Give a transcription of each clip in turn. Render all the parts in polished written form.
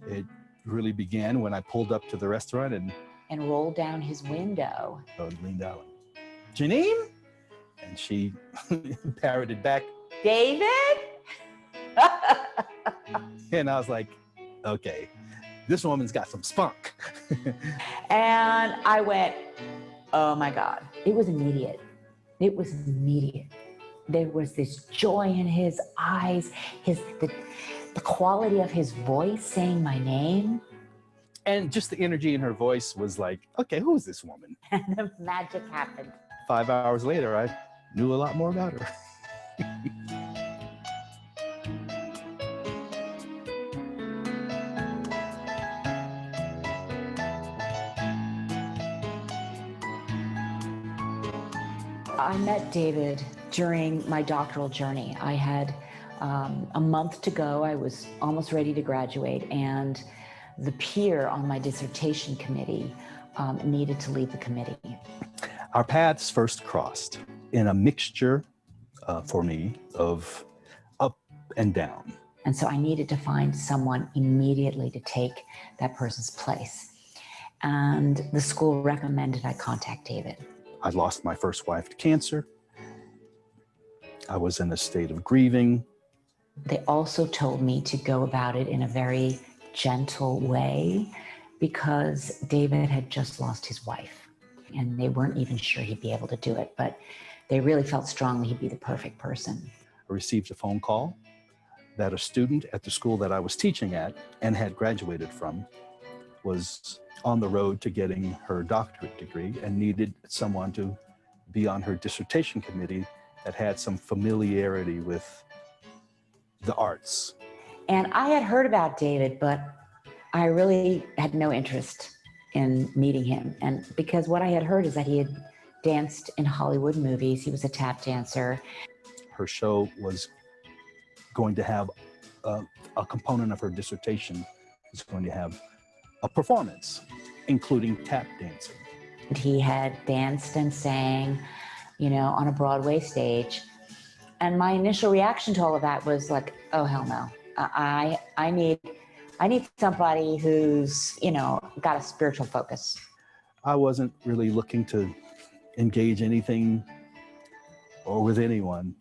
It really began when I pulled up to the restaurant and rolled down his window. I leaned out, Jeannine? And she parroted back, David? And I was like, okay, this woman's got some spunk. And I went, oh my God. It was immediate. It was immediate. There was this joy in his eyes, the quality of his voice saying my name. And just the energy in her voice was like, okay, who is this woman? And the magic happened. 5 hours later, I knew a lot more about her. I met David during my doctoral journey. I had a month to go. I was almost ready to graduate, and the peer on my dissertation committee needed to lead the committee. Our paths first crossed in a mixture for me of up and down. And so I needed to find someone immediately to take that person's place. And the school recommended I contact David. I lost my first wife to cancer. I was in a state of grieving. They also told me to go about it in a very gentle way because David had just lost his wife and they weren't even sure he'd be able to do it, but they really felt strongly he'd be the perfect person. I received a phone call that a student at the school that I was teaching at and had graduated from was on the road to getting her doctorate degree and needed someone to be on her dissertation committee that had some familiarity with the arts. And I had heard about David, but I really had no interest in meeting him. And because what I had heard is that he had danced in Hollywood movies. He was a tap dancer. Her show was going to have a component of her dissertation was going to have a performance, including tap dancing. He had danced and sang, you know, on a Broadway stage. And my initial reaction to all of that was like, oh, hell no. I need somebody who's, you know, got a spiritual focus. I wasn't really looking to engage anything or with anyone.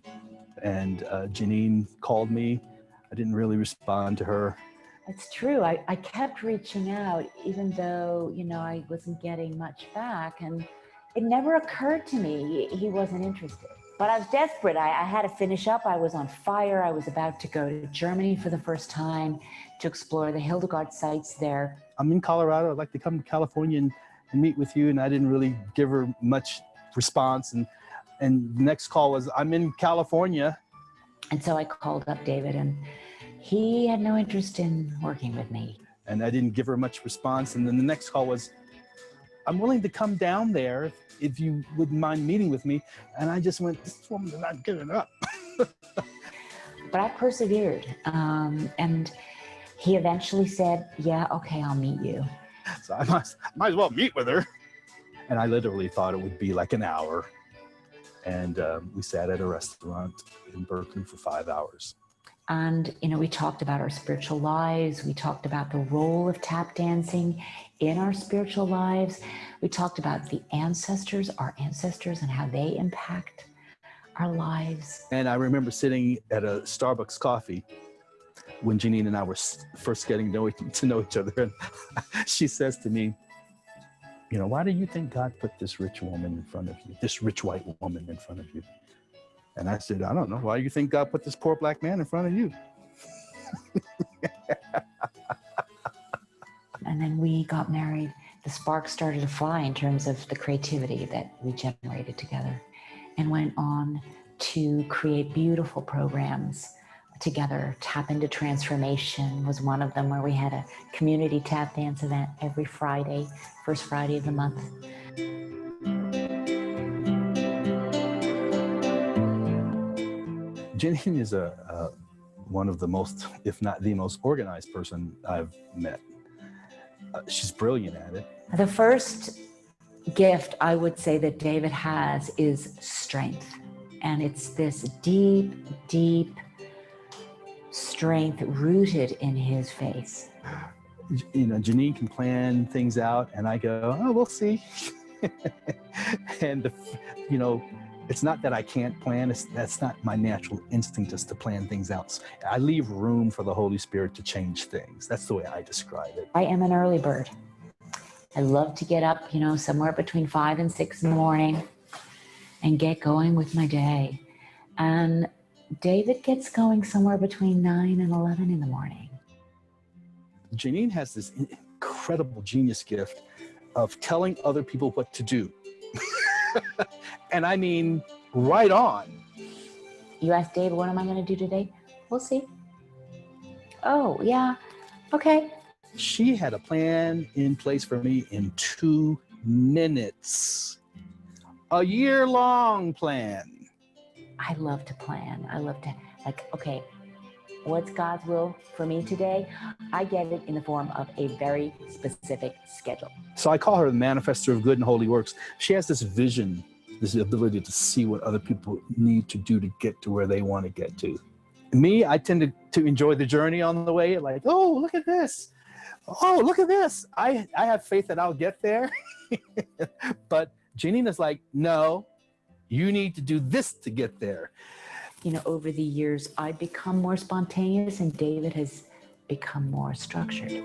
And Jeannine called me. I didn't really respond to her. It's true. I kept reaching out, even though, you know, I wasn't getting much back. And it never occurred to me he wasn't interested. But I was desperate. I had to finish up. I was on fire. I was about to go to Germany for the first time to explore the Hildegard sites there. I'm in Colorado. I'd like to come to California and meet with you. And I didn't really give her much response. And the next call was, I'm in California. And so I called up David, and he had no interest in working with me. And I didn't give her much response. And then the next call was, I'm willing to come down there if you wouldn't mind meeting with me. And I just went, this woman's not giving up. But I persevered. And he eventually said, yeah, okay, I'll meet you. So I might as well meet with her. And I literally thought it would be like an hour. And we sat at a restaurant in Berkeley for 5 hours. And, you know, we talked about our spiritual lives. We talked about the role of tap dancing in our spiritual lives. We talked about the ancestors, our ancestors, and how they impact our lives. And I remember sitting at a Starbucks coffee when Jeannine and I were first getting to know each other. And she says to me, you know, why do you think God put this rich woman in front of you, this rich white woman in front of you? And I said, I don't know. Why do you think God put this poor black man in front of you? And then we got married. The sparks started to fly in terms of the creativity that we generated together, and went on to create beautiful programs together. Tap Into Transformation was one of them, where we had a community tap dance event every Friday, first Friday of the month. Jeannine is one of the most, if not the most organized person I've met. She's brilliant at it. The first gift I would say that David has is strength. And it's this deep, deep strength rooted in his face. Jeannine can plan things out, and I go, oh, we'll see. And it's not that I can't plan. That's not my natural instinct, is to plan things out. I leave room for the Holy Spirit to change things. That's the way I describe it. I am an early bird. I love to get up, somewhere between 5 and 6 in the morning and get going with my day. And David gets going somewhere between 9 and 11 in the morning. Jeannine has this incredible genius gift of telling other people what to do. And I mean, right on. You ask David, what am I going to do today? We'll see. Oh, yeah. Okay. She had a plan in place for me in 2 minutes. A year-long plan. I love to plan. I love to, okay, what's God's will for me today? I get it in the form of a very specific schedule. So I call her the manifester of good and holy works. She has this vision, this ability to see what other people need to do to get to where they want to get to. Me, I tend to enjoy the journey on the way, like, oh, look at this. Oh, look at this. I have faith that I'll get there. But Jeannine is like, no, you need to do this to get there. Over the years, I've become more spontaneous and David has become more structured.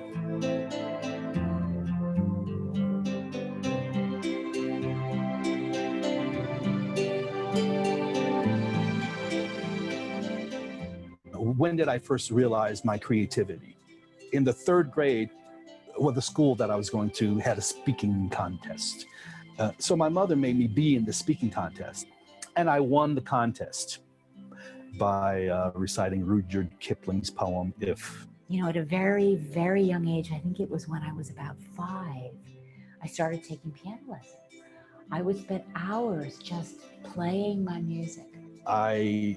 When did I first realize my creativity? In the 3rd grade, the school that I was going to had a speaking contest. So my mother made me be in the speaking contest, and I won the contest by reciting Rudyard Kipling's poem, If. At a very, very young age, I think it was when I was about 5, I started taking piano lessons. I would spend hours just playing my music. I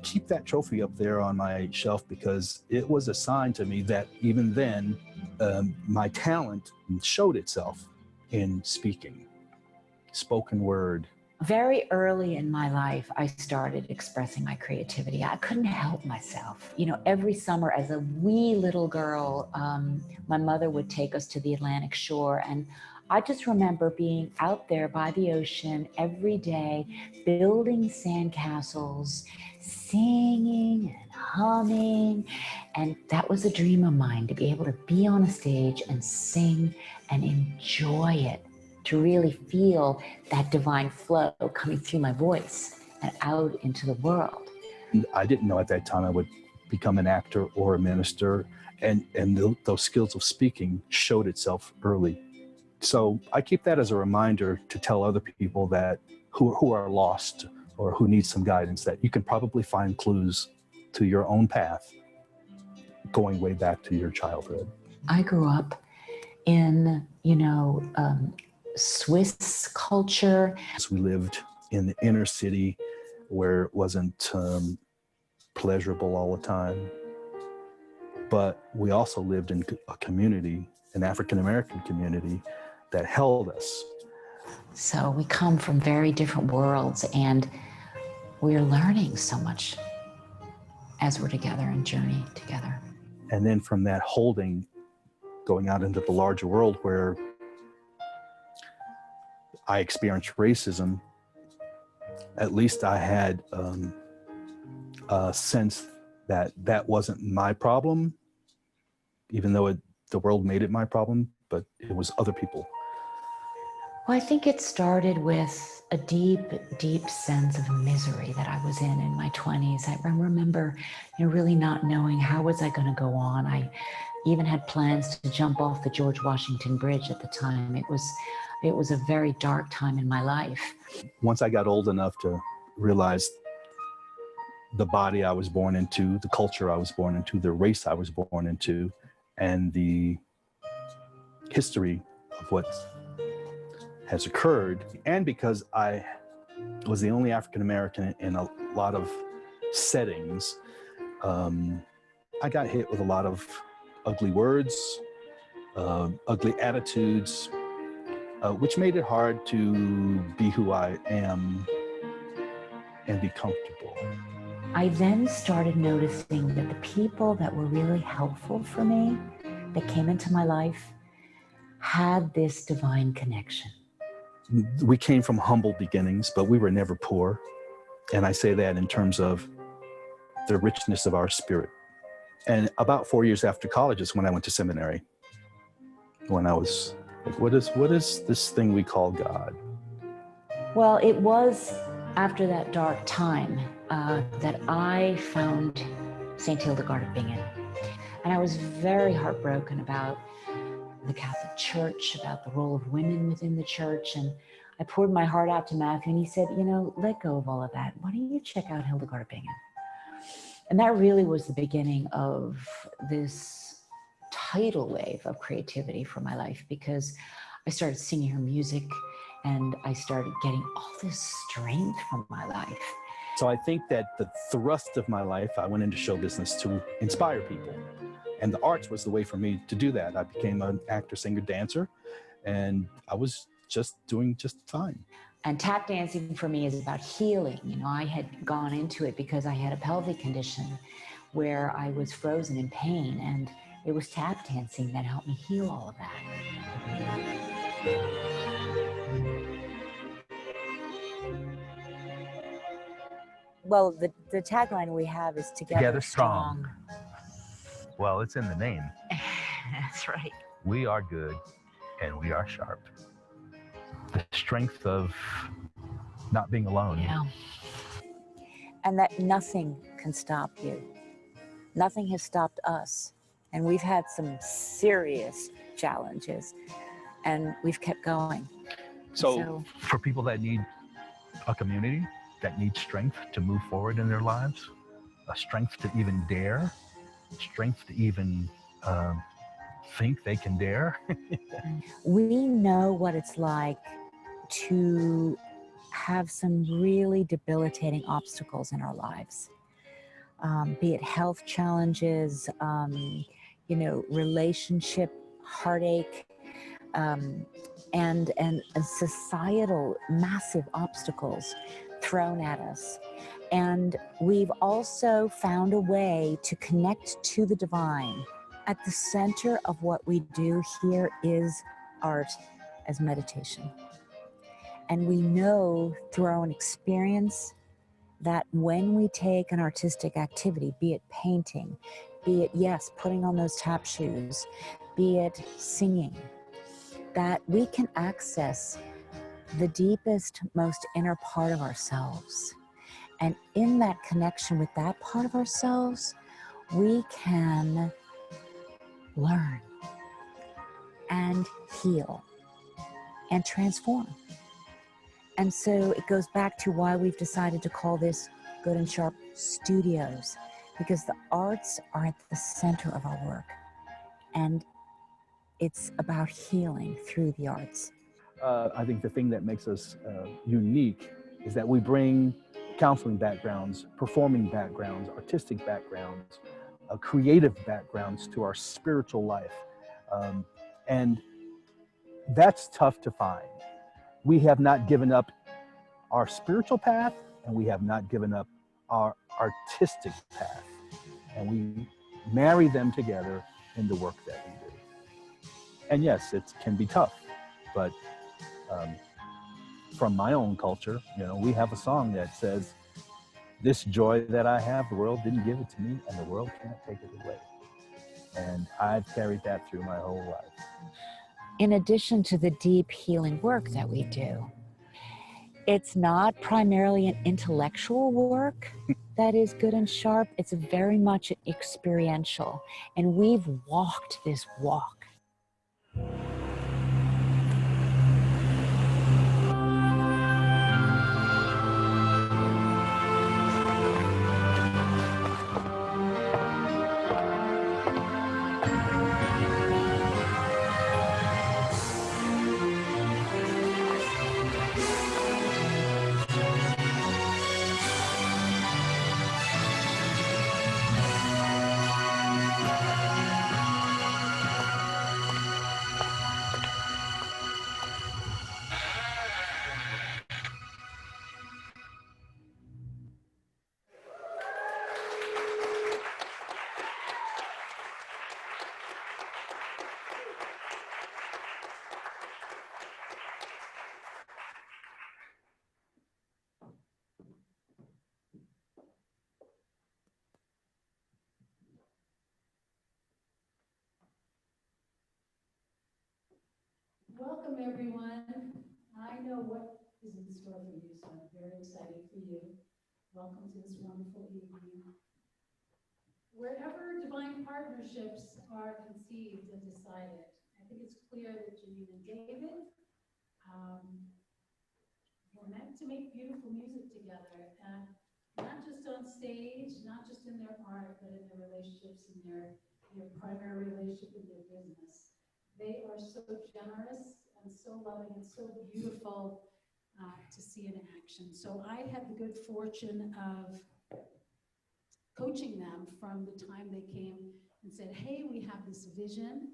keep that trophy up there on my shelf because it was a sign to me that even then, my talent showed itself in speaking, spoken word. Very early in my life, I started expressing my creativity. I couldn't help myself. Every summer as a wee little girl, my mother would take us to the Atlantic shore, and I just remember being out there by the ocean every day, building sandcastles, singing and humming. And that was a dream of mine, to be able to be on a stage and sing and enjoy it, to really feel that divine flow coming through my voice and out into the world. I didn't know at that time I would become an actor or a minister, and those skills of speaking showed itself early. So I keep that as a reminder to tell other people that who are lost or who need some guidance, that you can probably find clues to your own path going way back to your childhood. I grew up in, Swiss culture. We lived in the inner city where it wasn't pleasurable all the time. But we also lived in a community, an African-American community, that held us. So we come from very different worlds, and we're learning so much as we're together and journey together. And then from that holding, going out into the larger world where I experienced racism, at least I had a sense that that wasn't my problem, even though the world made it my problem, but it was other people. Well, I think it started with a deep, deep sense of misery that I was in my 20s. I remember really not knowing how was I going to go on. I even had plans to jump off the George Washington Bridge at the time. It was a very dark time in my life. Once I got old enough to realize the body I was born into, the culture I was born into, the race I was born into, and the history of what has occurred, and because I was the only African-American in a lot of settings, I got hit with a lot of ugly words, ugly attitudes, which made it hard to be who I am and be comfortable. I then started noticing that the people that were really helpful for me that came into my life had this divine connection. We came from humble beginnings, but we were never poor. And I say that in terms of the richness of our spirit. And about 4 years after college is when I went to seminary. When I was like, what is this thing we call God? Well, it was after that dark time that I found St. Hildegard of Bingen. And I was very heartbroken about the Catholic Church, about the role of women within the church. And I poured my heart out to Matthew, and he said, let go of all of that. Why don't you check out Hildegard of Bingen? And that really was the beginning of this tidal wave of creativity for my life, because I started singing her music and I started getting all this strength from my life. So I think that the thrust of my life, I went into show business to inspire people. And the arts was the way for me to do that. I became an actor, singer, dancer, and I was just doing just fine. And tap dancing for me is about healing. I had gone into it because I had a pelvic condition where I was frozen in pain, and it was tap dancing that helped me heal all of that. Well, the tagline we have is Together Strong. Well, it's in the name. That's right. We are good and we are sharp. The strength of not being alone. Yeah. And that nothing can stop you. Nothing has stopped us. And we've had some serious challenges, and we've kept going. So for people that need a community, that need strength to move forward in their lives, a strength to even dare, strength to even think they can dare. We know what it's like to have some really debilitating obstacles in our lives, be it health challenges, relationship heartache, and societal massive obstacles thrown at us. And we've also found a way to connect to the divine. At the center of what we do here is art as meditation. And we know through our own experience that when we take an artistic activity, be it painting, be it, yes, putting on those tap shoes, be it singing, that we can access the deepest, most inner part of ourselves. And in that connection with that part of ourselves, we can learn and heal and transform. And so it goes back to why we've decided to call this Good&Sharp Studios, because the arts are at the center of our work. And it's about healing through the arts. I think the thing that makes us unique is that we bring counseling backgrounds, performing backgrounds, artistic backgrounds, creative backgrounds to our spiritual life. And that's tough to find. We have not given up our spiritual path, and we have not given up our artistic path. And we marry them together in the work that we do. And yes, it can be tough, but from my own culture, we have a song that says, "This joy that I have, the world didn't give it to me, and the world can't take it away." And I've carried that through my whole life. In addition to the deep healing work that we do, it's not primarily an intellectual work that is Good&Sharp. It's very much experiential. And we've walked this walk. Welcome, everyone. I know what is in store for you, so I'm very excited for you. Welcome to this wonderful evening. Wherever divine partnerships are conceived and decided, I think it's clear that Jeannine and David were meant to make beautiful music together, and not just on stage, not just in their art, but in their relationships, in their primary relationship in their business. They are so generous and so loving and so beautiful to see in action. So I had the good fortune of coaching them from the time they came and said, hey, we have this vision.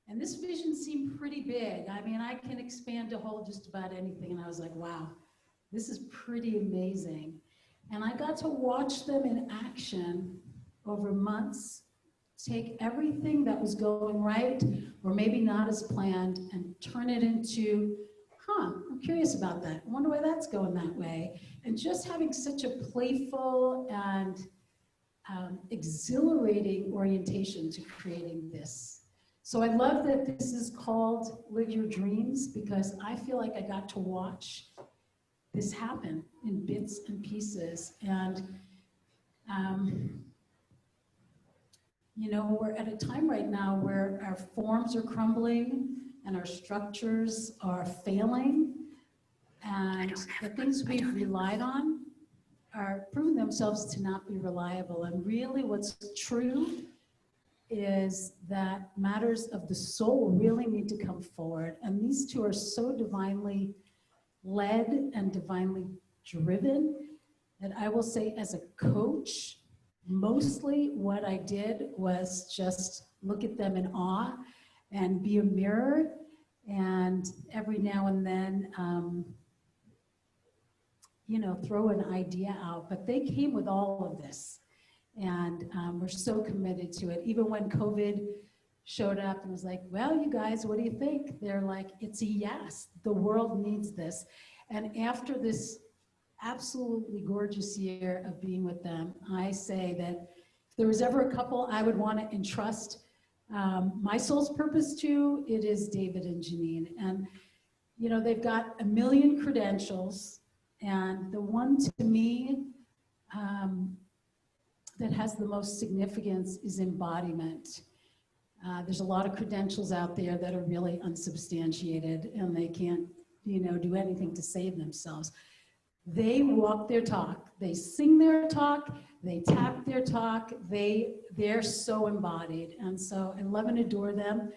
And this vision seemed pretty big. I mean, I can expand to hold just about anything. And I was like, wow, this is pretty amazing. And I got to watch them in action over months, take everything that was going right, or maybe not as planned, and turn it into, I'm curious about that. I wonder why that's going that way. And just having such a playful and exhilarating orientation to creating this. So I love that this is called Live Your Dreams, because I feel like I got to watch this happen in bits and pieces. And you know, we're at a time right now where our forms are crumbling and our structures are failing, and the things we've relied on are proving themselves to not be reliable. And really what's true is that matters of the soul really need to come forward. And these two are so divinely led and divinely driven that I will say, as a coach, mostly what I did was just look at them in awe and be a mirror, and every now and then, you know, throw an idea out. But they came with all of this, and we're so committed to it. Even when COVID showed up and was like, well, you guys, what do you think? They're like, it's a yes, the world needs this. And after this absolutely gorgeous year of being with them, I say that if there was ever a couple I would want to entrust my soul's purpose to, it is David and Jeannine. And you know, they've got a million credentials, and the one to me that has the most significance is embodiment. There's a lot of credentials out there that are really unsubstantiated, and they can't, you know, do anything to save themselves. They walk their talk, they sing their talk, they tap their talk, they're so embodied. And so I love and adore them.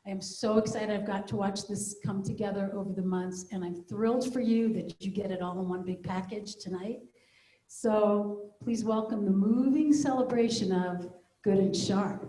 I am so excited I've got to watch this come together over the months, and I'm thrilled for you that you get it all in one big package tonight. So please welcome the moving celebration of Good&Sharp.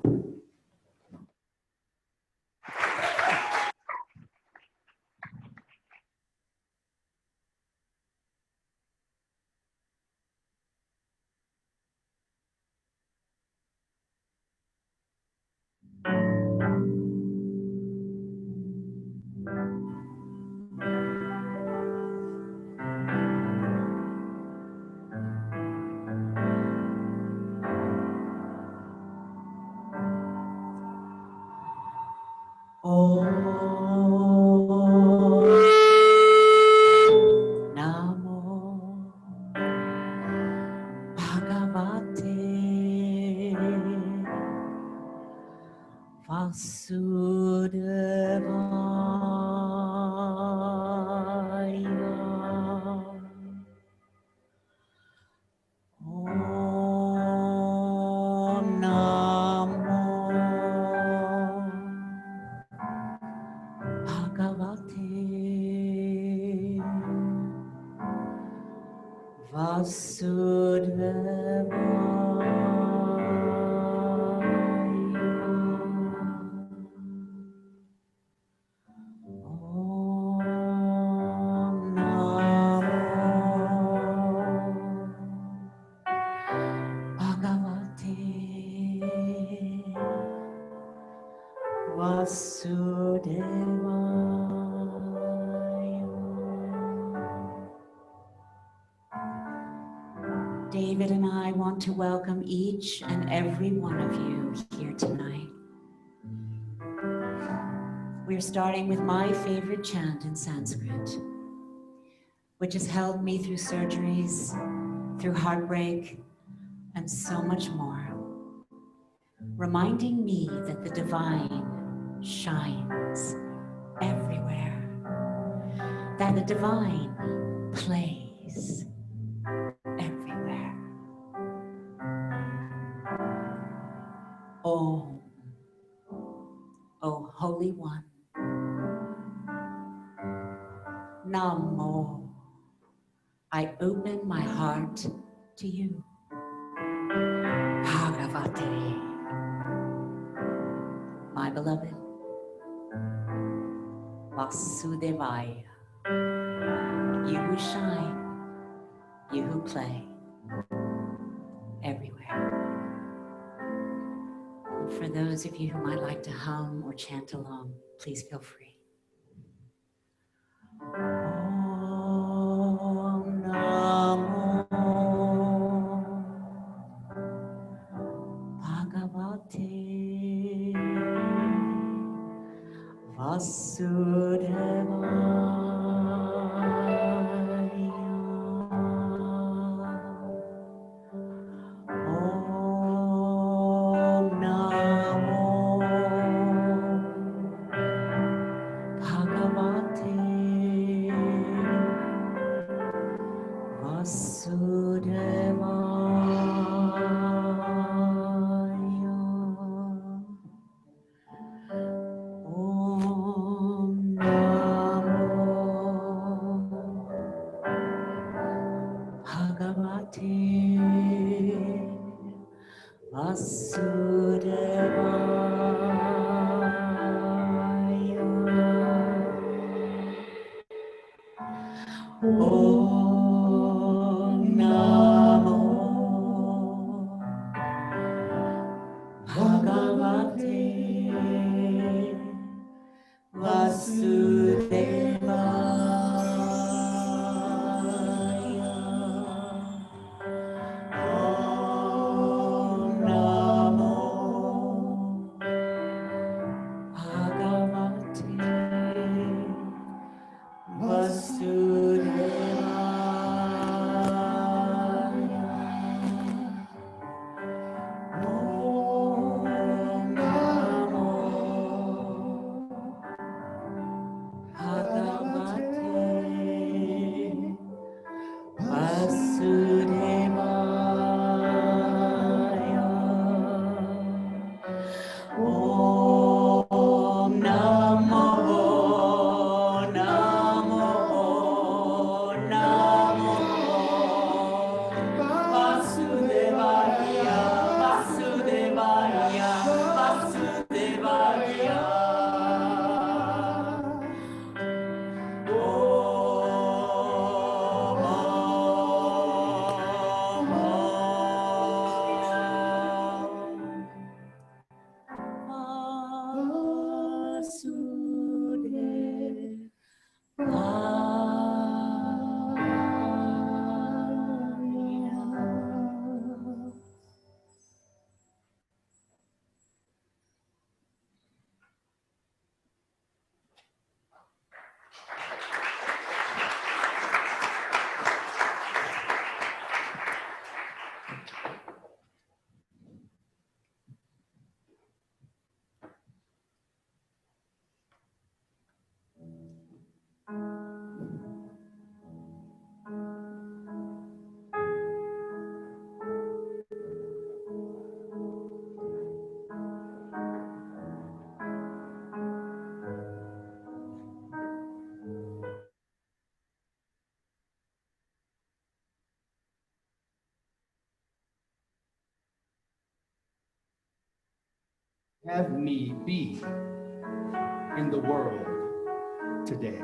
David and I want to welcome each and every one of you here tonight. We're starting with my favorite chant in Sanskrit, which has held me through surgeries, through heartbreak, and so much more, reminding me that the divine shines everywhere, that the divine plays everywhere. Om, O Holy One, Namo, I open my heart to you. Bhagavate, my beloved, Vasudevaya, you who shine, you who play everywhere. And for those of you who might like to hum or chant along, please feel free. Om Namo Bhagavate Have me be in the world today?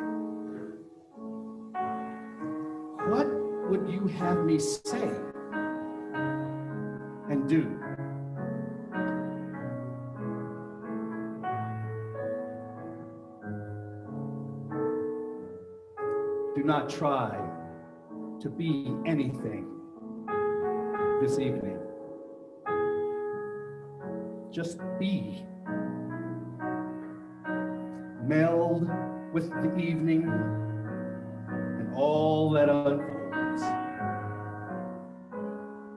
What would you have me say and do? Do not try to be anything this evening. Just be. meld with the evening and all that unfolds.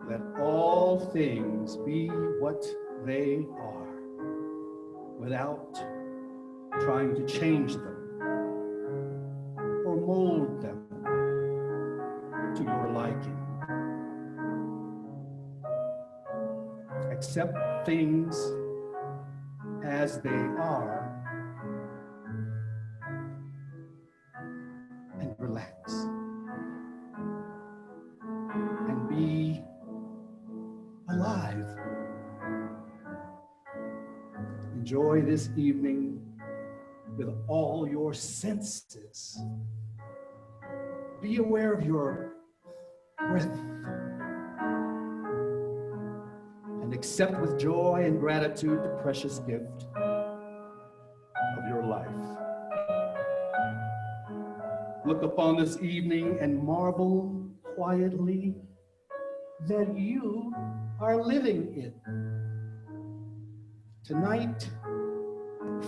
Let all things be what they are without trying to change them or mold them to your liking. Accept things as they are and relax and be alive. Enjoy this evening with all your senses. Be aware of your breath and accept with joy and gratitude the precious gift of your life. Look upon this evening and marvel quietly that you are living it. Tonight,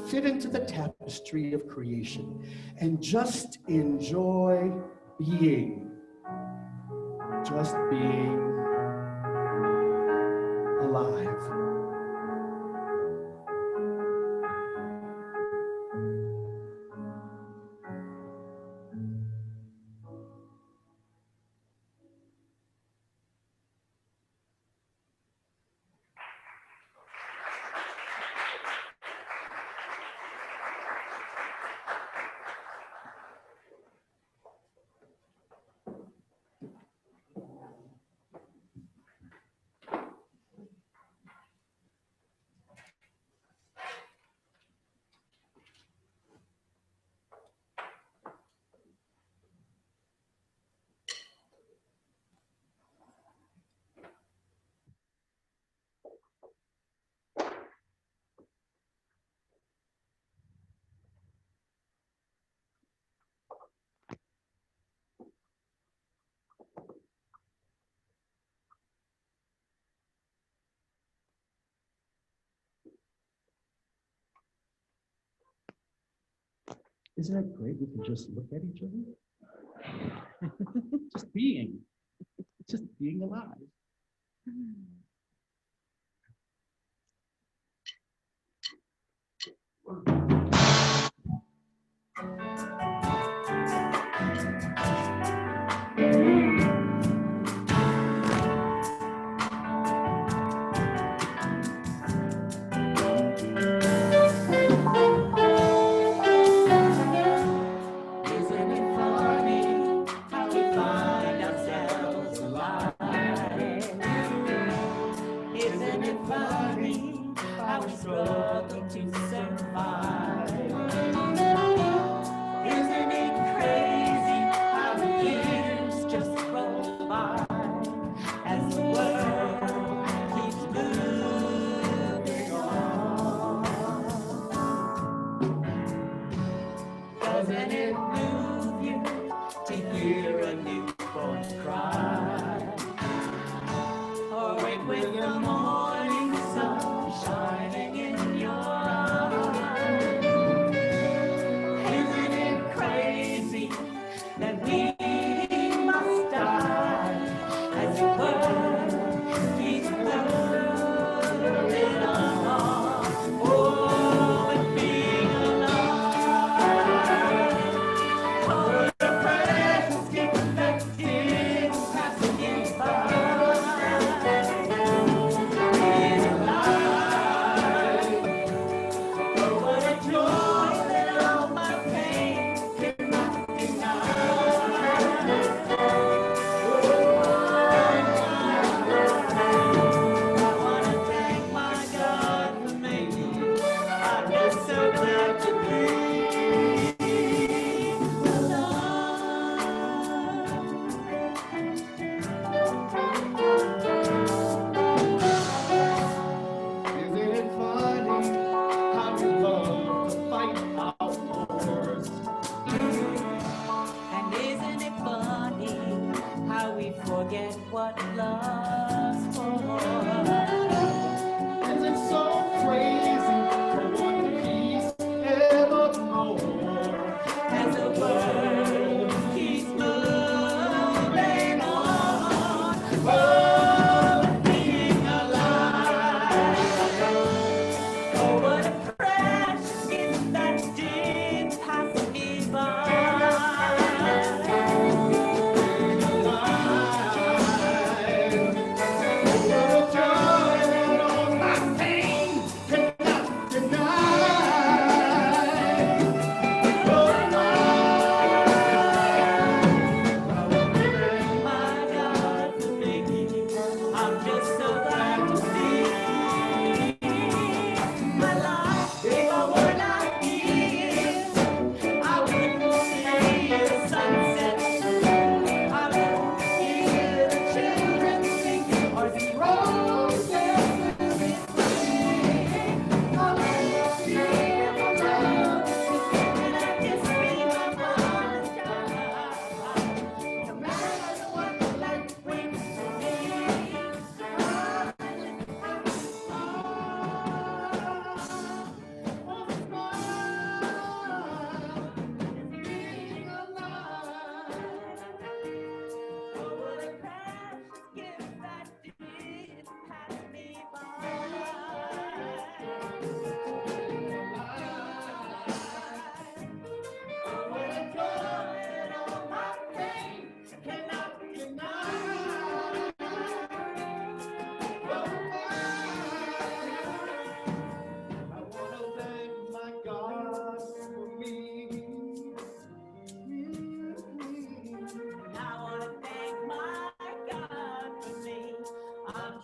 fit into the tapestry of creation and just enjoy being, just being alive. Isn't that great? We can just look at each other. Just being alive. Forget what love's for. Is it so crazy for one piece evermore?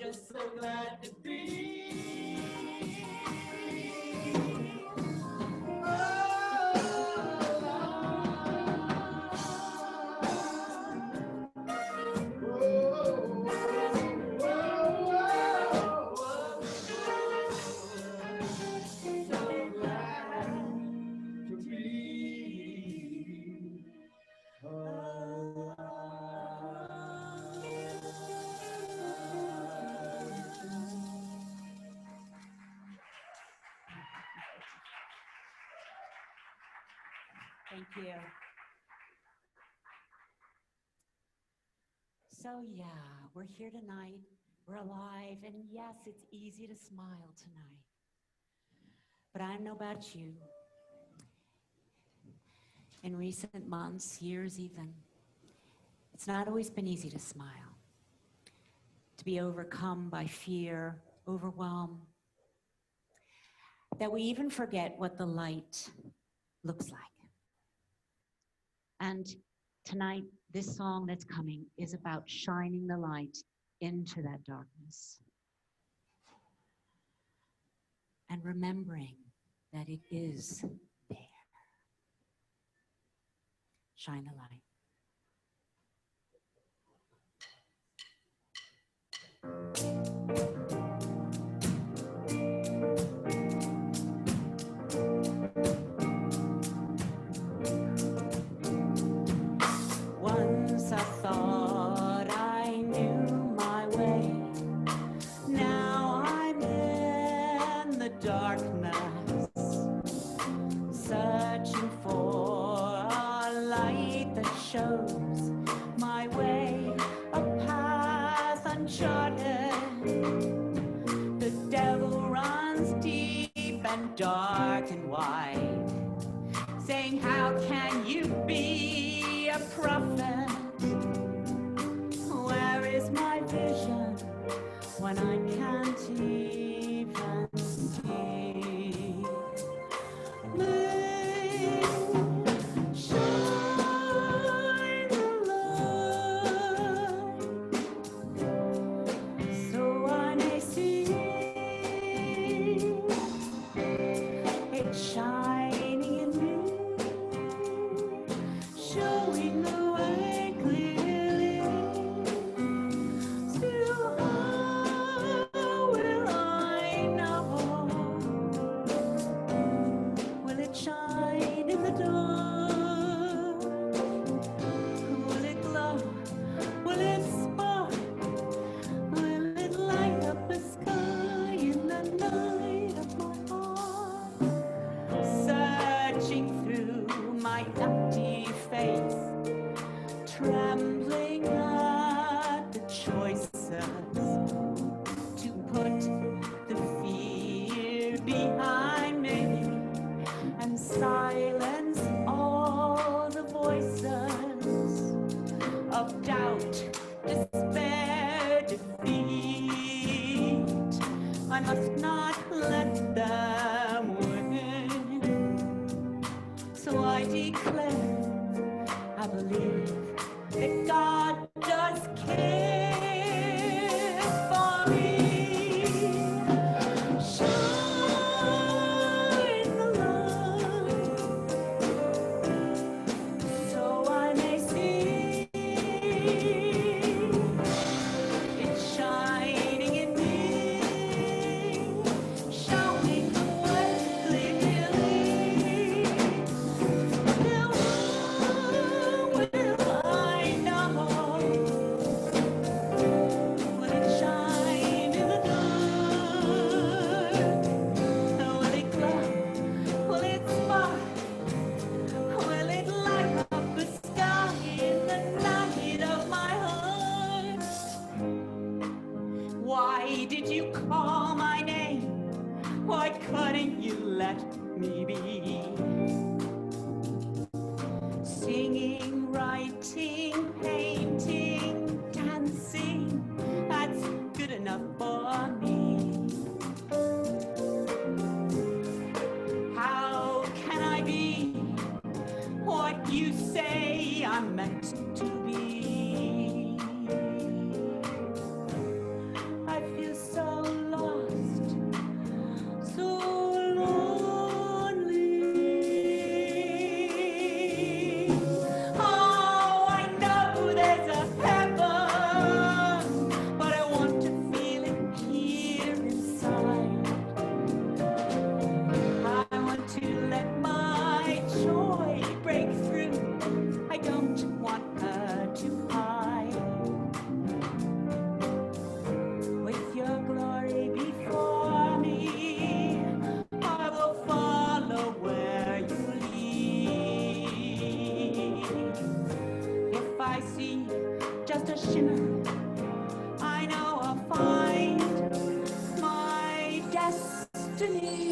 just so glad to be. Thank you. So yeah, we're here tonight, we're alive, and yes, it's easy to smile tonight. But I don't know about you. In recent months, years even, it's not always been easy to smile, to be overcome by fear, overwhelm, that we even forget what the light looks like. And tonight, this song that's coming is about shining the light into that darkness and remembering that it is there. Shine the light. Once I thought I knew my way. Now I'm in the darkness, searching for a light that shows my way, a path uncharted. The devil runs deep and dark and wide, saying, how can you be a prophet? Where is my vision when I can't even see? May shine the light so I may see it shining in me, showing the way clearly. Still, how will I know? Will it shine in the dark? Will it glow? Will it spark? Will it light up the sky in the night of my heart? Searching through my empty face, trembling at the choices to put the fear behind me and silence all the voices of doubt, despair, defeat. I must not let them win. So I declare, I believe that God does care for me. Shine the light so I may see it shining in me, showing the way clearly. Now will I know? Will it shine in the dark? Will it glow? Will it spark? Will it light up the sky in the night of my heart? Why did you call my name? Why couldn't you let me be? Singing, writing, painting, dancing, that's good enough for me. How can I be what you say I'm meant to be? I feel shimmer, I know I'll find my destiny.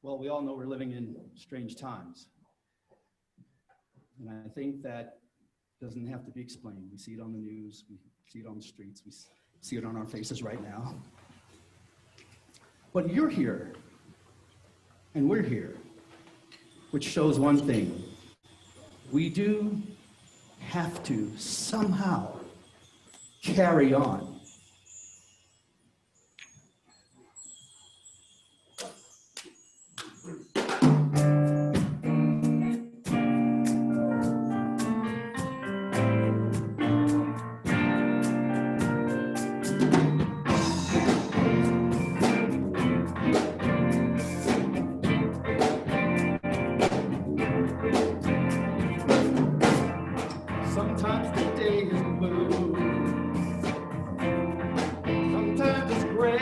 Well, we all know we're living in strange times. And I think that doesn't have to be explained. We see it on the news, we see it on the streets, we see it on our faces right now. But you're here, and we're here, which shows one thing. We do have to somehow carry on. Sometimes the day is blue, sometimes it's gray.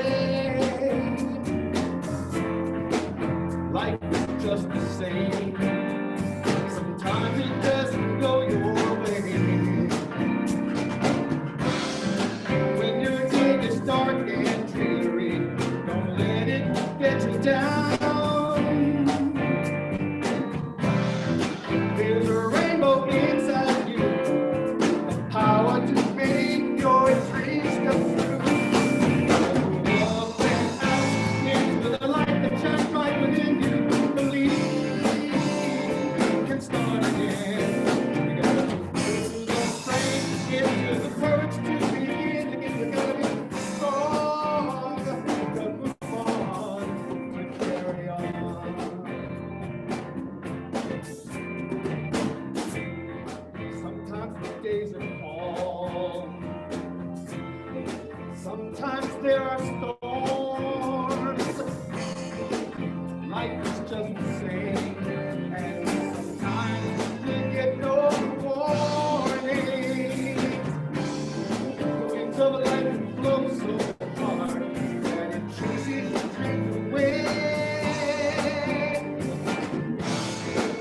Life is just the same. Sometimes it doesn't go your way. When your day is dark and dreary, don't let it get you down. There's a rainbow inside you, power to make your dreams come true. Up and out into the light that shines bright within you. Believe you can start again. You gotta do the strength, give you the courage to begin again. You gotta be strong, to move on, to carry on. Sometimes the days are calm. Sometimes there are storms. Life is just the same. And sometimes you get no warning. The winds of life blow so hard that it chases the dreams away.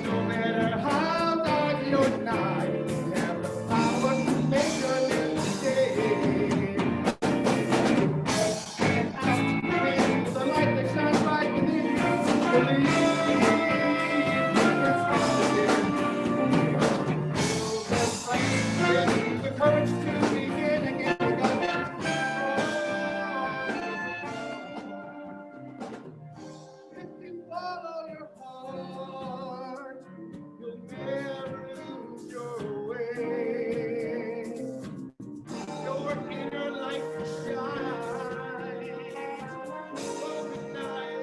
No matter how dark your night, you have the power to make your next day. And out into the light that shines bright within you. Believe you can start again. Give the courage to begin again. You gotta be strong. If you follow your heart, you'll never lose your way. Your inner light shines. Oh, good night.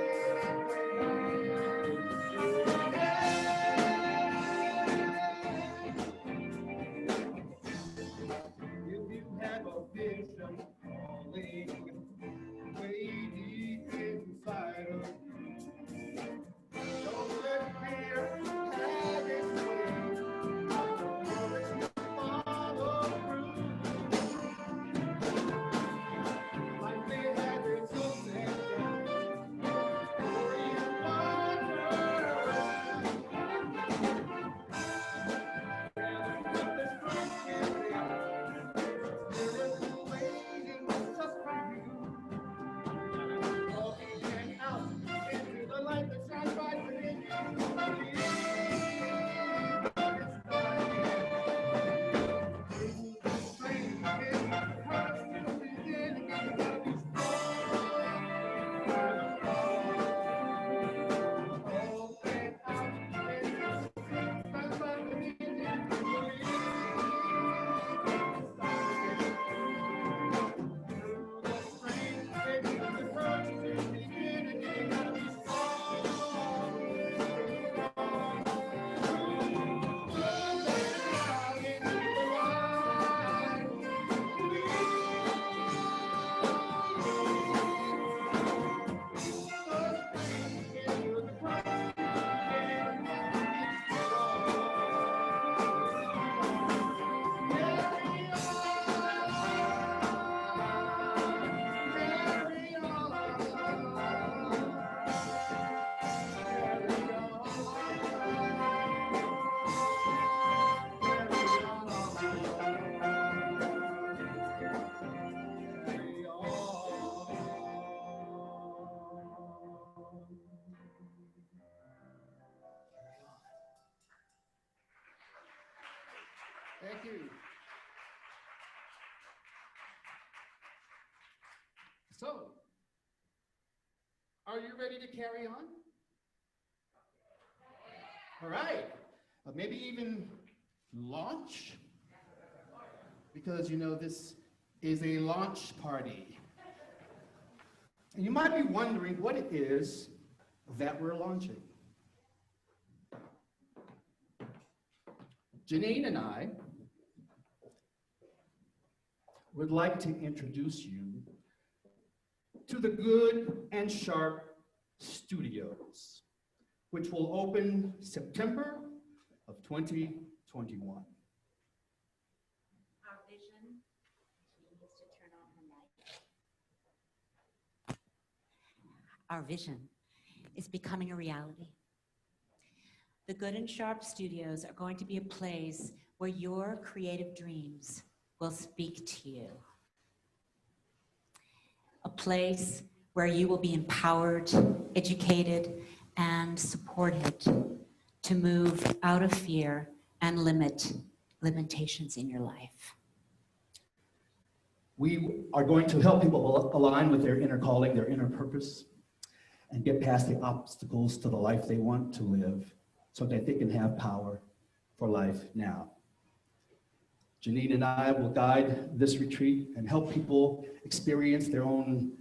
Thank you. So, are you ready to carry on? All right. Maybe even launch? Because you know this is a launch party. And you might be wondering what it is that we're launching. Jeannine and I would like to introduce you to the Good&Sharp Studios, which will open September of 2021. Our vision, she needs to turn on her mic. Our vision is becoming a reality. The Good&Sharp Studios are going to be a place where your creative dreams will speak to you. A place where you will be empowered, educated, and supported to move out of fear and limitations in your life. We are going to help people align with their inner calling, their inner purpose, and get past the obstacles to the life they want to live so that they can have power for life now. Jeannine and I will guide this retreat and help people experience their own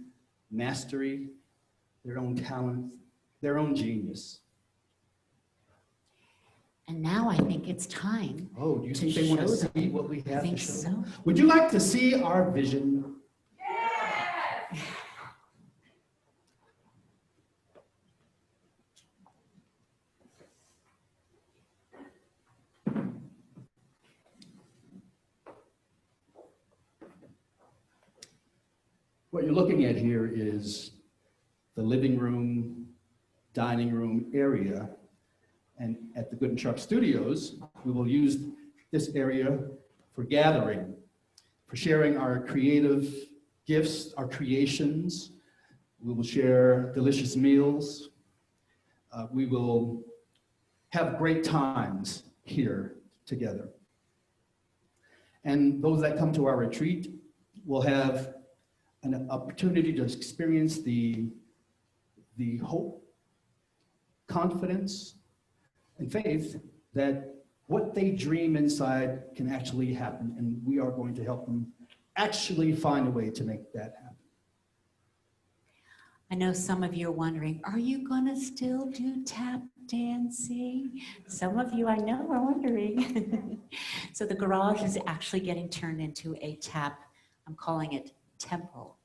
mastery, their own talent, their own genius. And now I think it's time. Oh, do you think they want to see what we have to show? So. Would you like to see our vision? What you're looking at here is the living room, dining room area. And at the Good&Sharp Studios, we will use this area for gathering, for sharing our creative gifts, our creations. We will share delicious meals. We will have great times here together. And those that come to our retreat will have an opportunity to experience the hope, confidence, and faith that what they dream inside can actually happen, and we are going to help them actually find a way to make that happen. I know some of you are wondering, are you gonna still do tap dancing? Some of you I know are wondering. So the garage is actually getting turned into a tap, I'm calling it temple.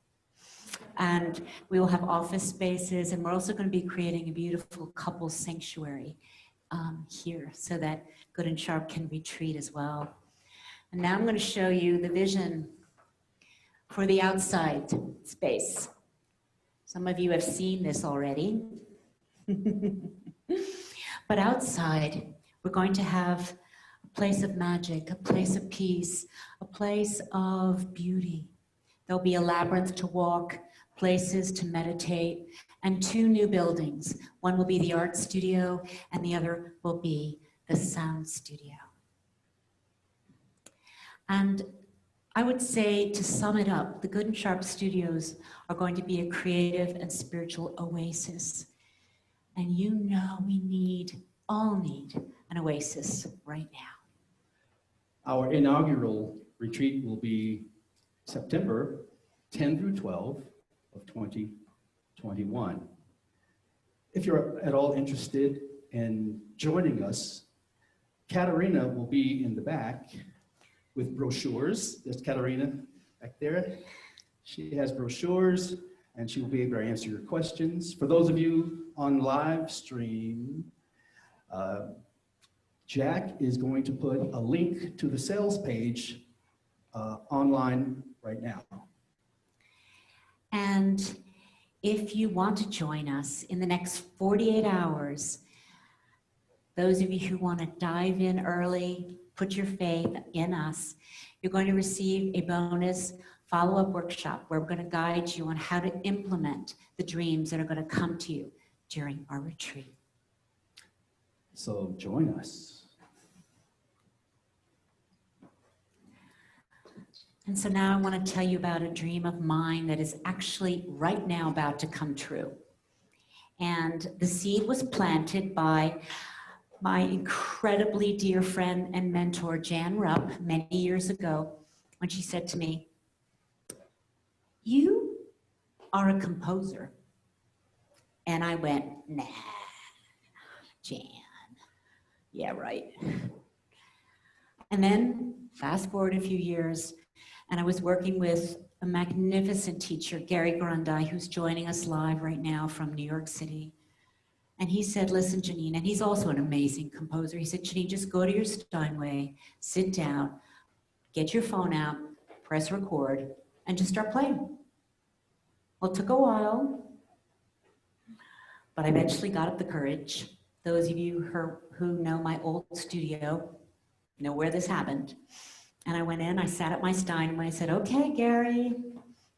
And we will have office spaces, and we're also going to be creating a beautiful couple sanctuary here so that Good&Sharp can retreat as well. And now I'm going to show you the vision for the outside space. Some of you have seen this already. But outside, we're going to have a place of magic, a place of peace, a place of beauty. There'll be a labyrinth to walk, places to meditate, and 2 new buildings. One will be the art studio, and the other will be the sound studio. And I would say, to sum it up, the Good&Sharp Studios are going to be a creative and spiritual oasis. And you know we all need an oasis right now. Our inaugural retreat will be September 10 through 12 of 2021. If you're at all interested in joining us, Katarina will be in the back with brochures. There's Katarina back there. She has brochures, and she will be able to answer your questions. For those of you on live stream, Jack is going to put a link to the sales page online right now. And if you want to join us in the next 48 hours, those of you who want to dive in early, put your faith in us, you're going to receive a bonus follow-up workshop where we're going to guide you on how to implement the dreams that are going to come to you during our retreat. So join us. And so now I want to tell you about a dream of mine that is actually right now about to come true. And the seed was planted by my incredibly dear friend and mentor, Jan Rupp, many years ago, when she said to me, "You are a composer." And I went, "Nah, Jan, yeah, right." And then fast forward a few years, and I was working with a magnificent teacher, Gary Grundy, who's joining us live right now from New York City. And he said, "Listen, Jeannine," and he's also an amazing composer. He said, "Jeannine, just go to your Steinway, sit down, get your phone out, press record, and just start playing." Well, it took a while, but I eventually got up the courage. Those of you who know my old studio know where this happened. And I went in, I sat at my Steinway, I said, "Okay, Gary,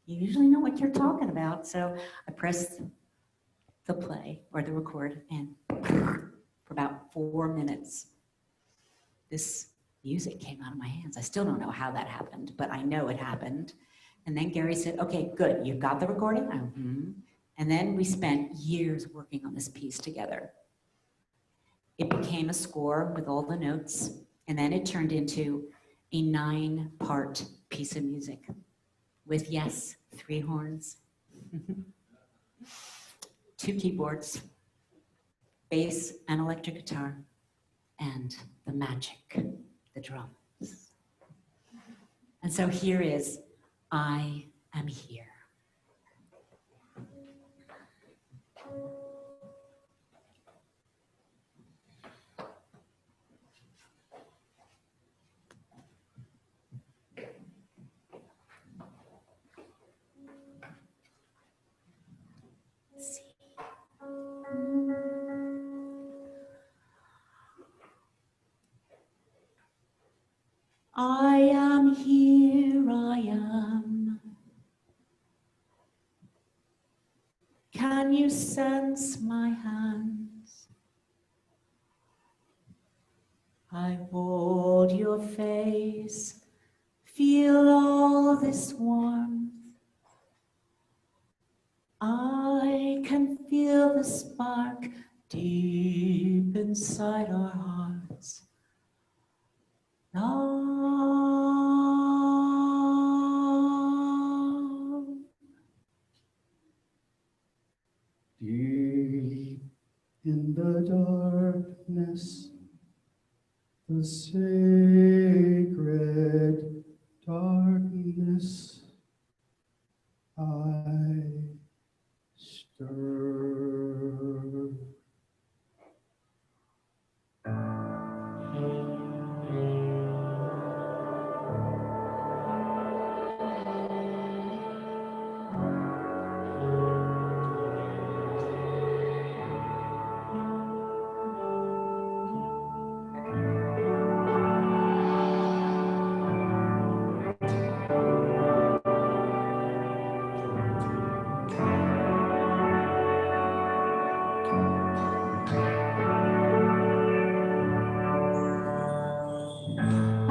you usually know what you're talking about." So I pressed the play or the record, and for about 4 minutes, this music came out of my hands. I still don't know how that happened, but I know it happened. And then Gary said, "Okay, good, you've got the recording?" And then we spent years working on this piece together. It became a score with all the notes, and then it turned into a 9-part piece of music with, yes, 3 horns, 2 keyboards, bass and electric guitar, and the magic, the drums. And so here is "I Am Here." I am here, I am. Can you sense my hands? I hold your face, feel all this warmth. I can feel the spark deep inside our hearts. Love. Deep in the darkness, the sacred darkness, I stir.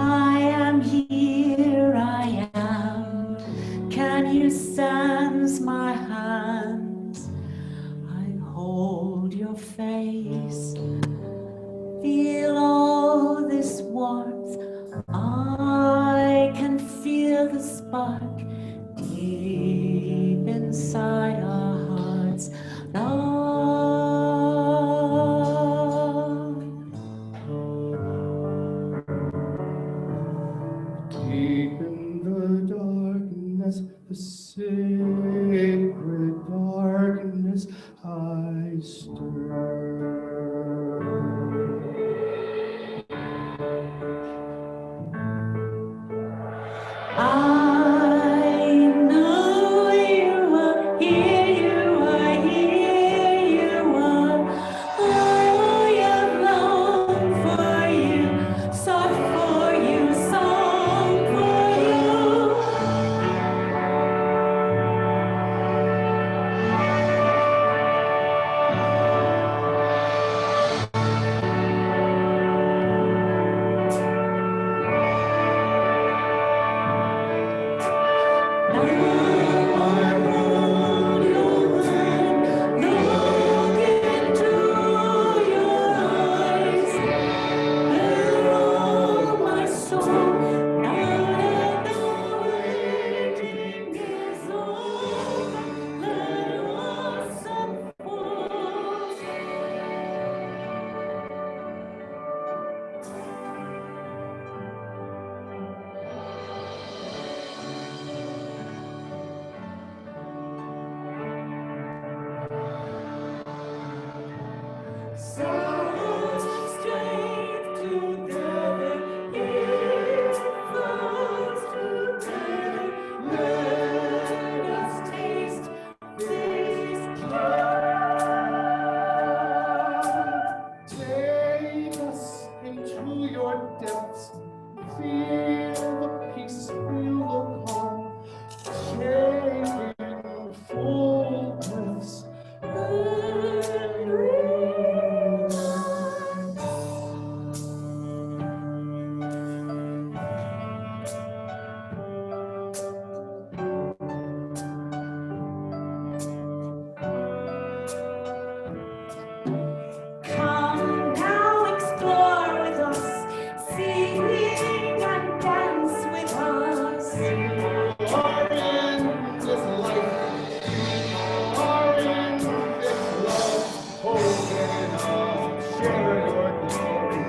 I am here, I am. Can you sense my hands? I hold your face, feel all this warmth. I can feel the spark deep inside our hearts. Love. Deep in the darkness, the sacred darkness, I stir. I know you are here, you are here, you are. I am long for you, sought for you, song for you. Take us into your depths. Feel the peace, feel the calm. Taking full breaths and Come now, explore with us, sing and dance with us. you are in this life, you are in this love. Open up, share your glory.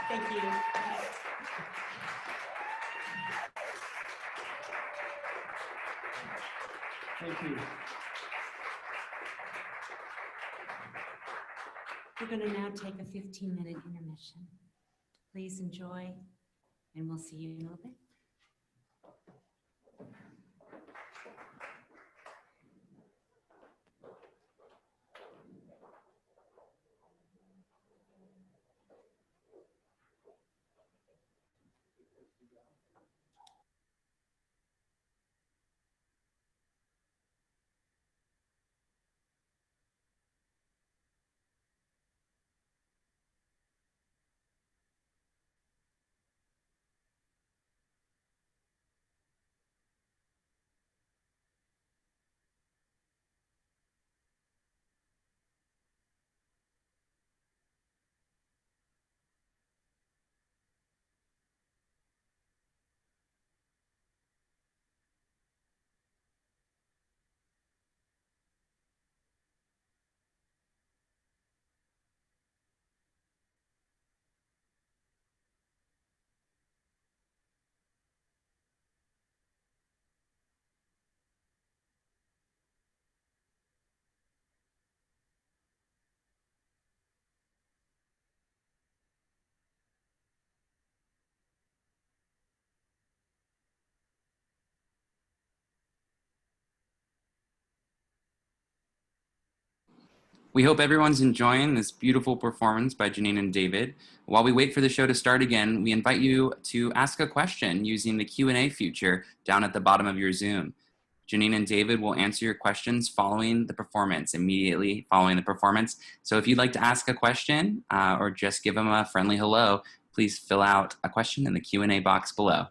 Thank you. Thank you. We're going to now take a 15-minute intermission. Please enjoy, and we'll see you in a little bit. We hope everyone's enjoying this beautiful performance by Jeannine and David. While we wait for the show to start again, we invite you to ask a question using the Q&A feature down at the bottom of your Zoom. Jeannine and David will answer your questions following the performance, immediately following the performance. So if you'd like to ask a question or just give them a friendly hello, please fill out a question in the Q&A box below.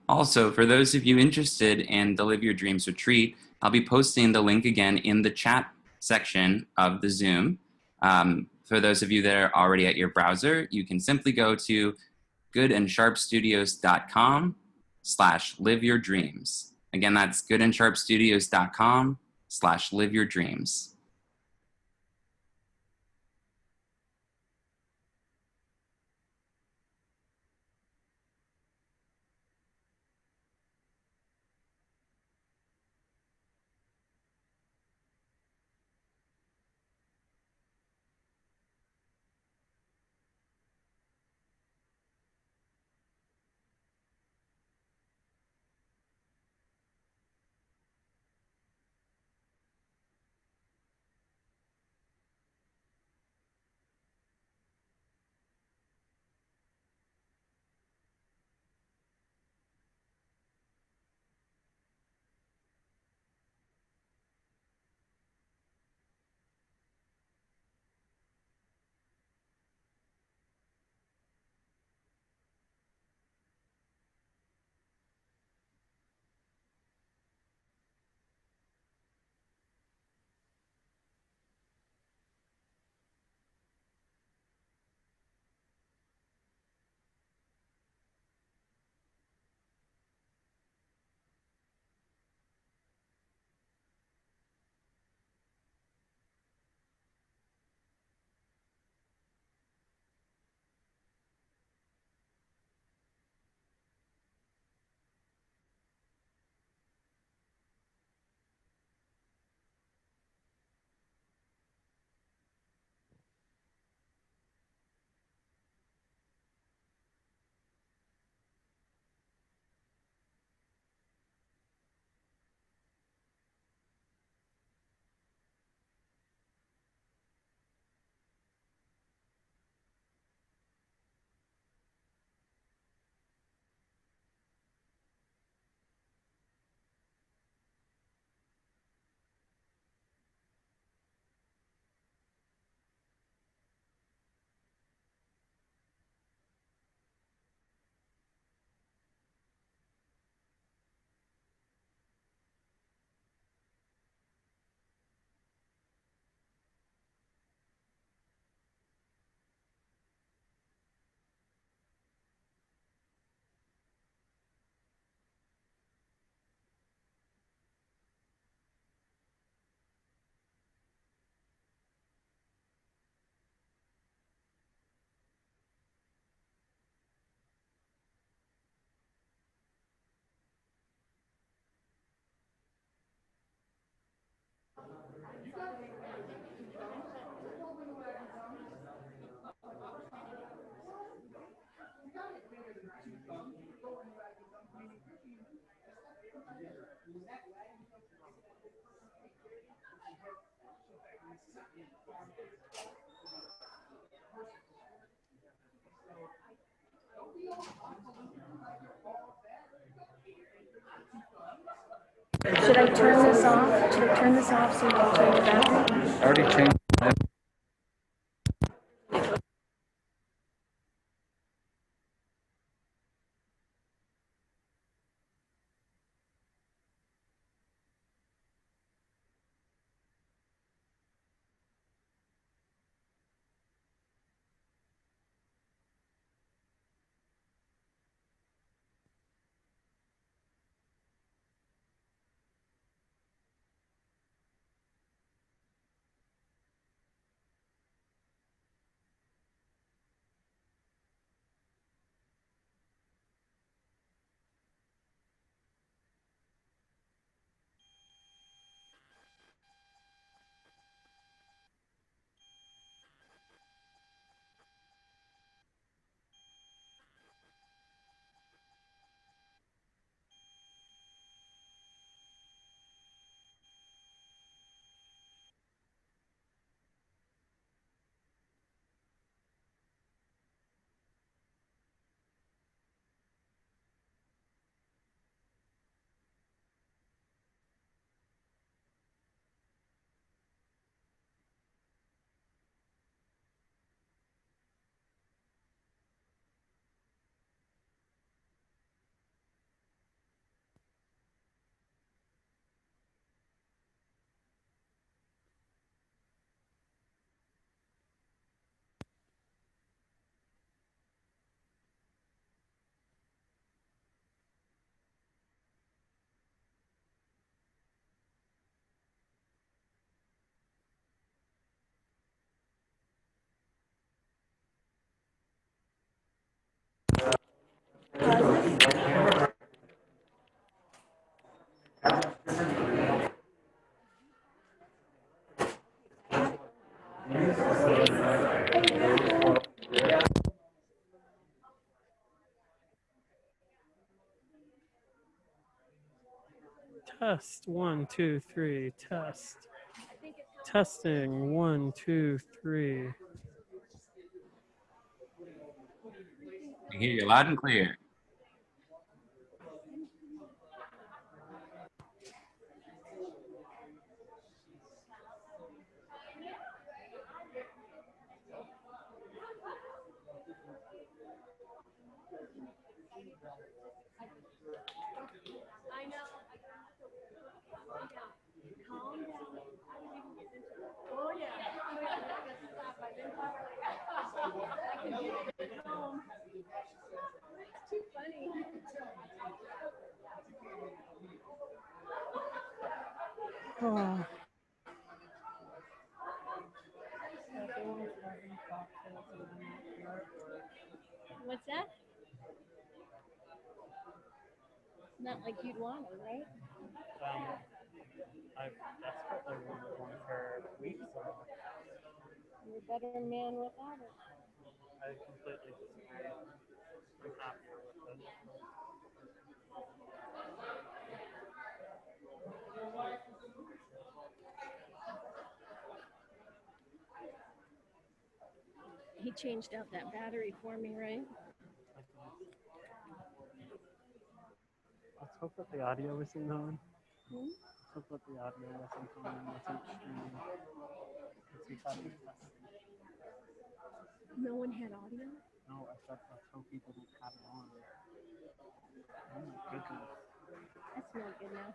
Also, for those of you interested in the Live Your Dreams retreat, I'll be posting the link again in the chat section of the Zoom. For those of you that are already at your browser, you can simply go to goodandSharpstudios.com/liveyourdreams. Again, that's goodandSharpstudios.com/liveyourdreams. Should I turn this off? Should I turn this off so you can turn the battery? I already changed. Test 1, 2, 3. Test. Testing 1, 2, 3. I hear you loud and clear. Oh. What's that? Not like you'd want it, right? I've desperately wanted one for weeks now. You're a better man without it. I completely disagree. I'm happier with it. He changed out that battery for me, right? Let's hope that the audio isn't on. Hmm? Let's hope that the audio wasn't on and wasn't streaming. Because we've had it tested. No one had audio? No, I said let's hope he didn't have it on. Oh my goodness. That's not good now.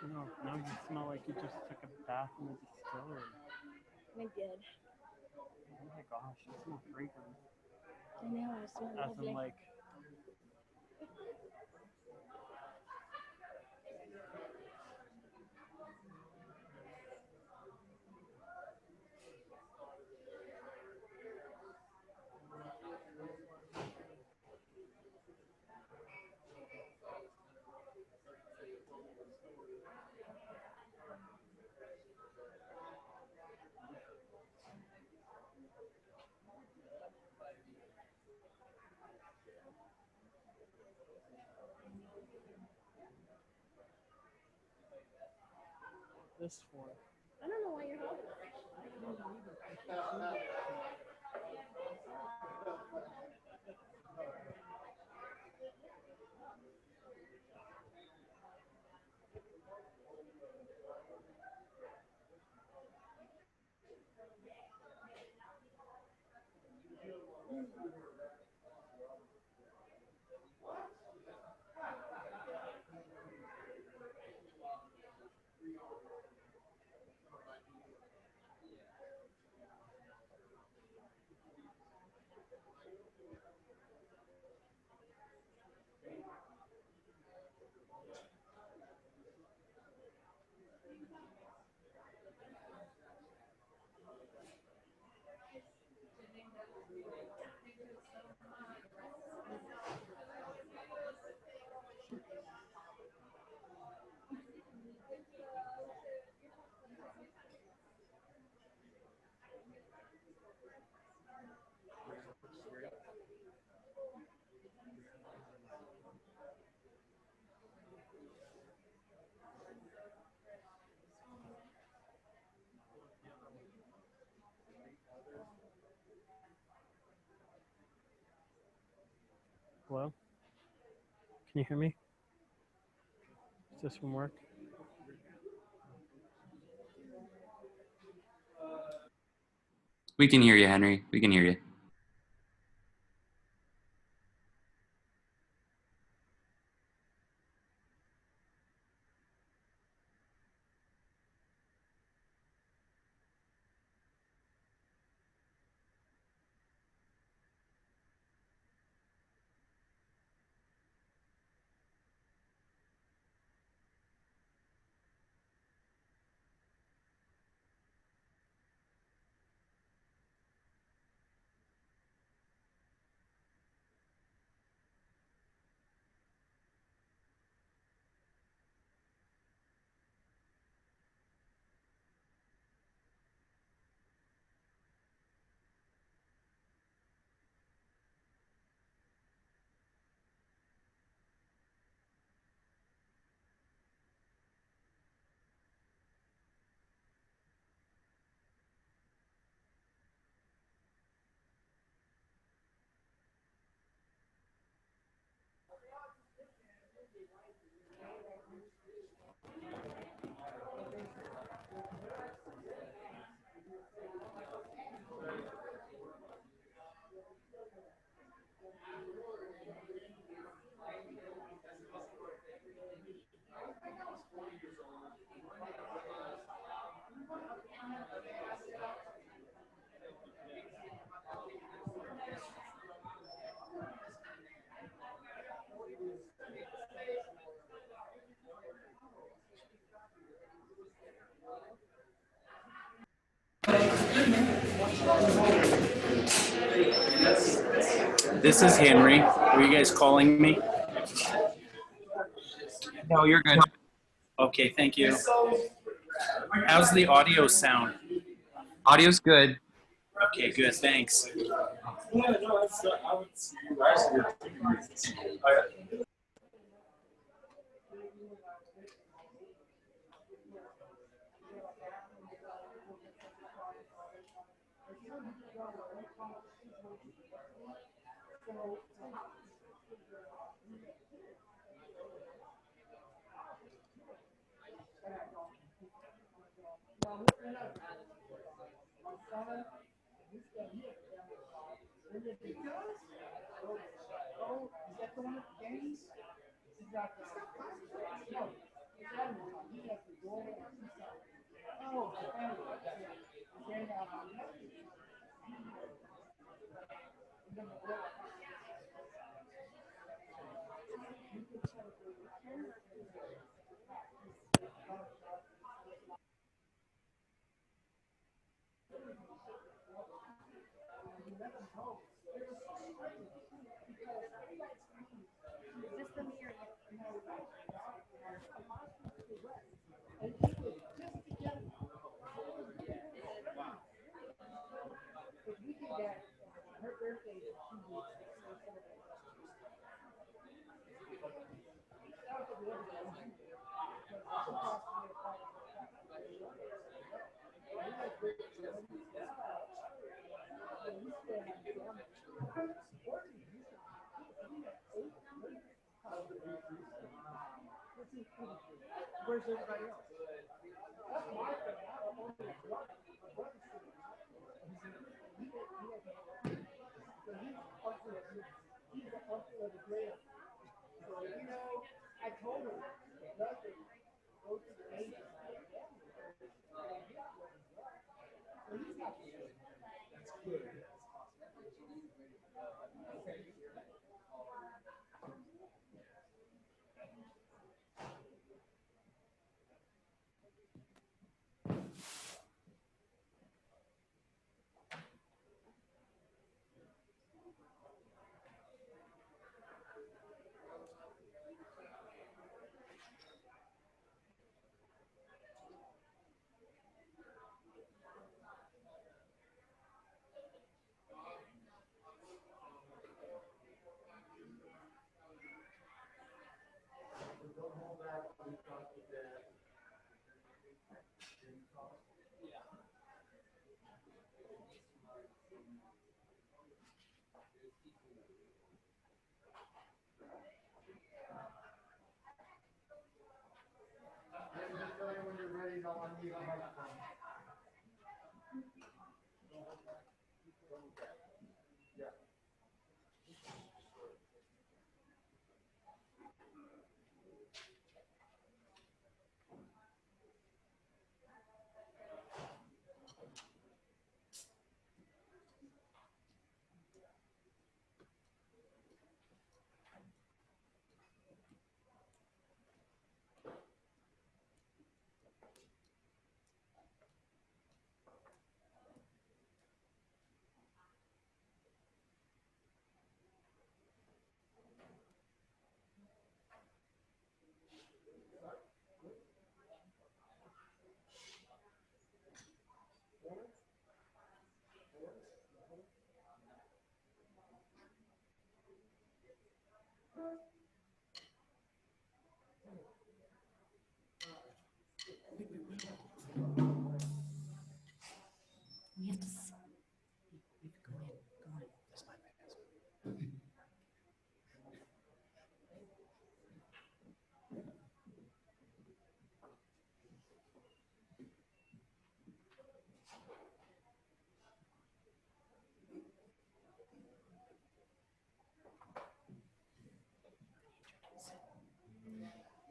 No, now you smell like you just took a bath in the distillery. I did. Oh my gosh, you smell fragrant. I know, I smell As lovely. in like, this for. I don't know why you're holding it. Hello? Can you hear me? Is this from work? We can hear you, Henry. We can hear you. This is Henry. Were you guys calling me? No, you're good. Okay, thank you. How's the audio sound? Audio's good. Okay, good, thanks. We have to. Go ahead. Go on.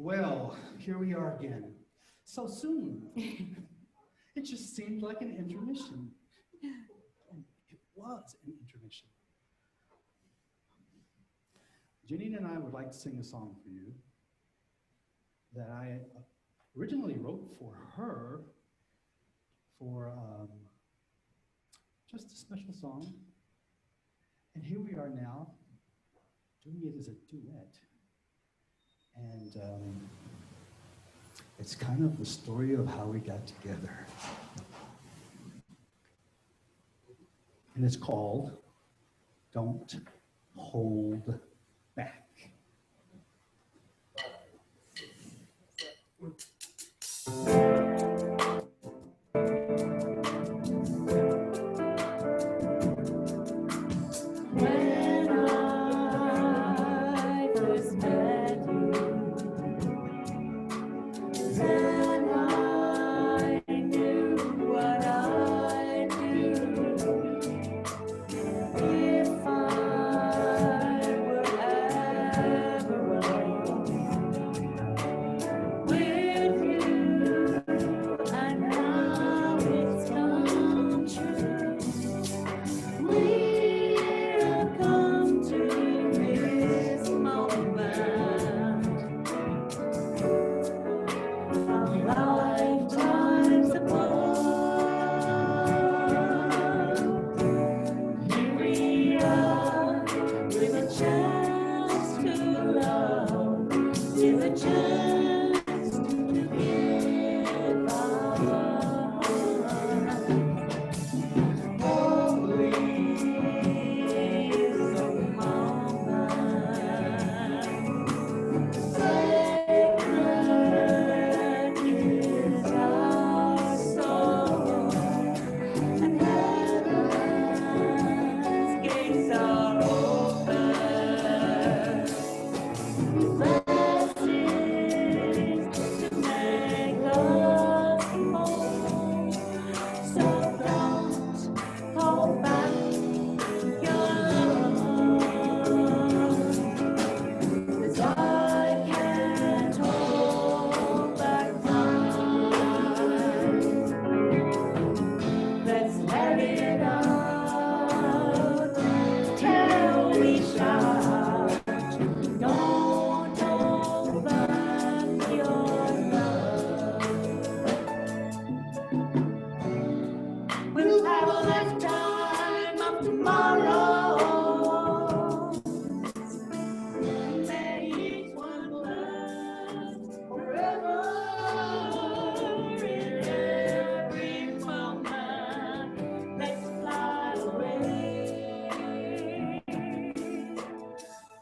Well, here we are again. So soon. It just seemed like an intermission. And it was an intermission. Jeannine and I would like to sing a song for you that I originally wrote for her for just a special song. And here we are now, doing it as a duet. And it's kind of the story of how we got together. And it's called Don't Hold Back. When I first met you, then I knew what I knew. If I were ever alone with you, and now it's come true. We've come to this moment, our lifetimes apart. Here we are, with a chance to love, with a chance to give our heart. Holy is the moment, sacred is our soul, and heaven's gates are open. Blessings to make us whole. So don't hold back your love, 'cause I can't hold back mine. Let's let it out till we shout. Don't hold back your love. We'll have a lifetime of tomorrow. May each one last forever. In every moment, let's fly away.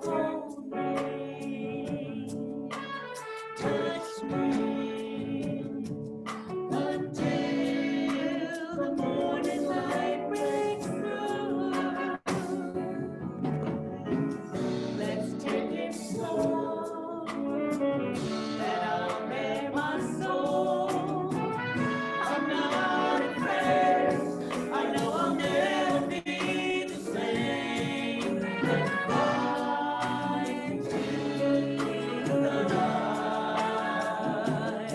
Hold me, touch me, until the morning light breaks through. Let's take it slow, that I'll make my soul. I'm not afraid, I know I'll never be the same. Let's fly into the night.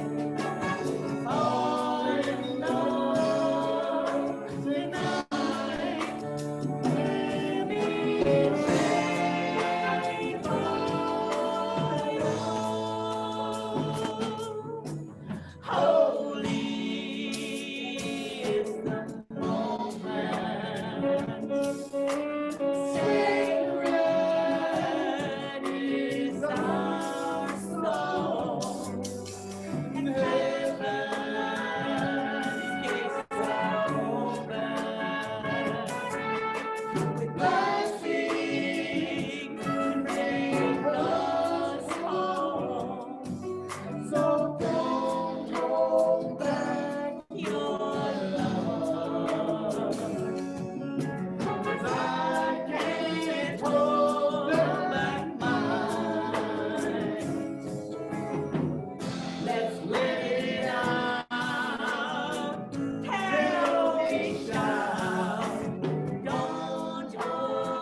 Fall in love tonight. We'll be ready for you. Holy is the moment, sacred is our soul, and heaven's gates are open. With blessings to make us whole. So don't hold back your love, 'cause I can't hold back mine. Let's let it out till we shout. Don't hold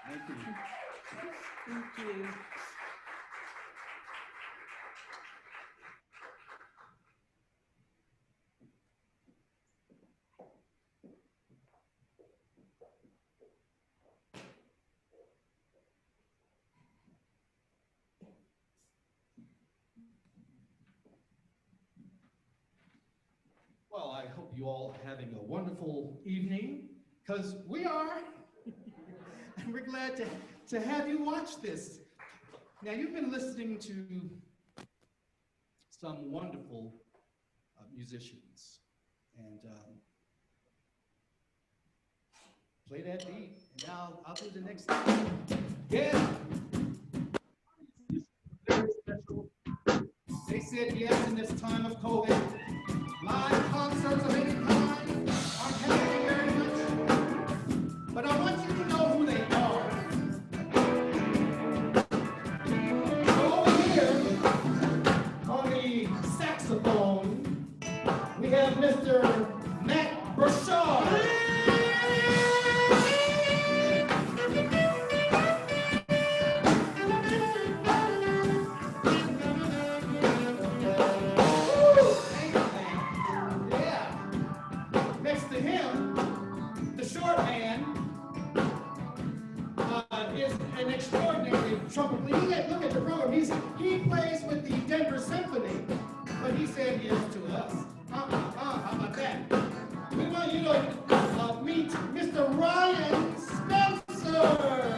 Thank you. Thank you. Well, I hope you all are having a wonderful evening, because we are. And we're glad to have you watch this. Now, you've been listening to some wonderful musicians. And play that beat, and now I'll do the next thing. Yeah. Very special. They said yes in this time of COVID. Live concerts of any kind aren't happening very much. But I want you to know who they are. So over here on the saxophone, we have Mr. Matt Burchard. Next to him, the short man is an extraordinary trumpet player. Look at the program. He plays with the Denver Symphony, but he said yes to us. How about that? We want you to meet Mr. Ryan Spencer.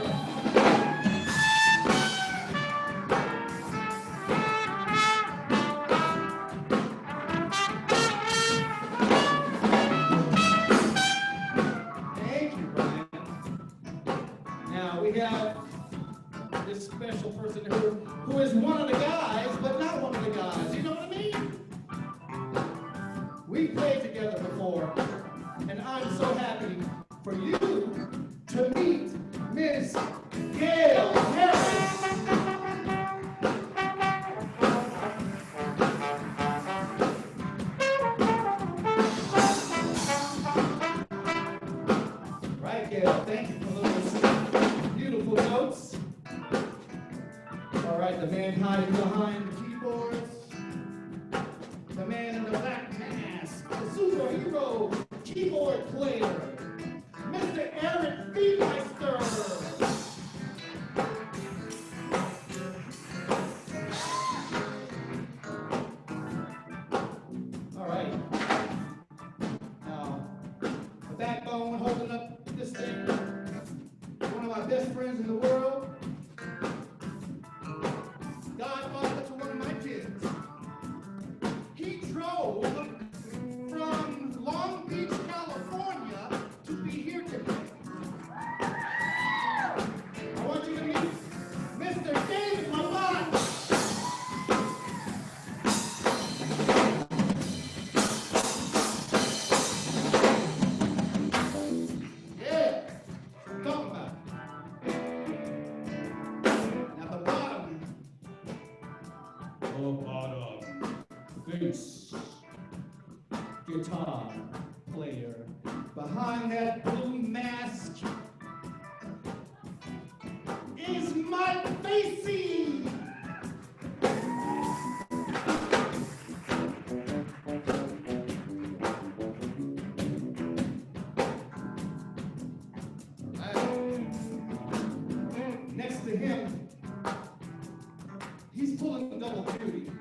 We have this special person who is one of the guys, but not one of the guys. You know what I mean? We played together before, and I'm so happy for you to meet Miss Gail Harris. Right, Gail, thank you for those beautiful notes. All right, the man hiding behind the keyboards, the man in the black mask, the superhero keyboard player, Mr. Eric Fiemeister. All right. Now, the backbone holding up this thing, one of my best friends in the world, godfather to one of my kids. He drove from Long Beach, California to be here today. I want you to meet Mr. David Lamont. Yeah, I'm talking about. Now the bottom bass guitar player behind that blue mask is Mike Facey. Next to him, he's pulling the double duty.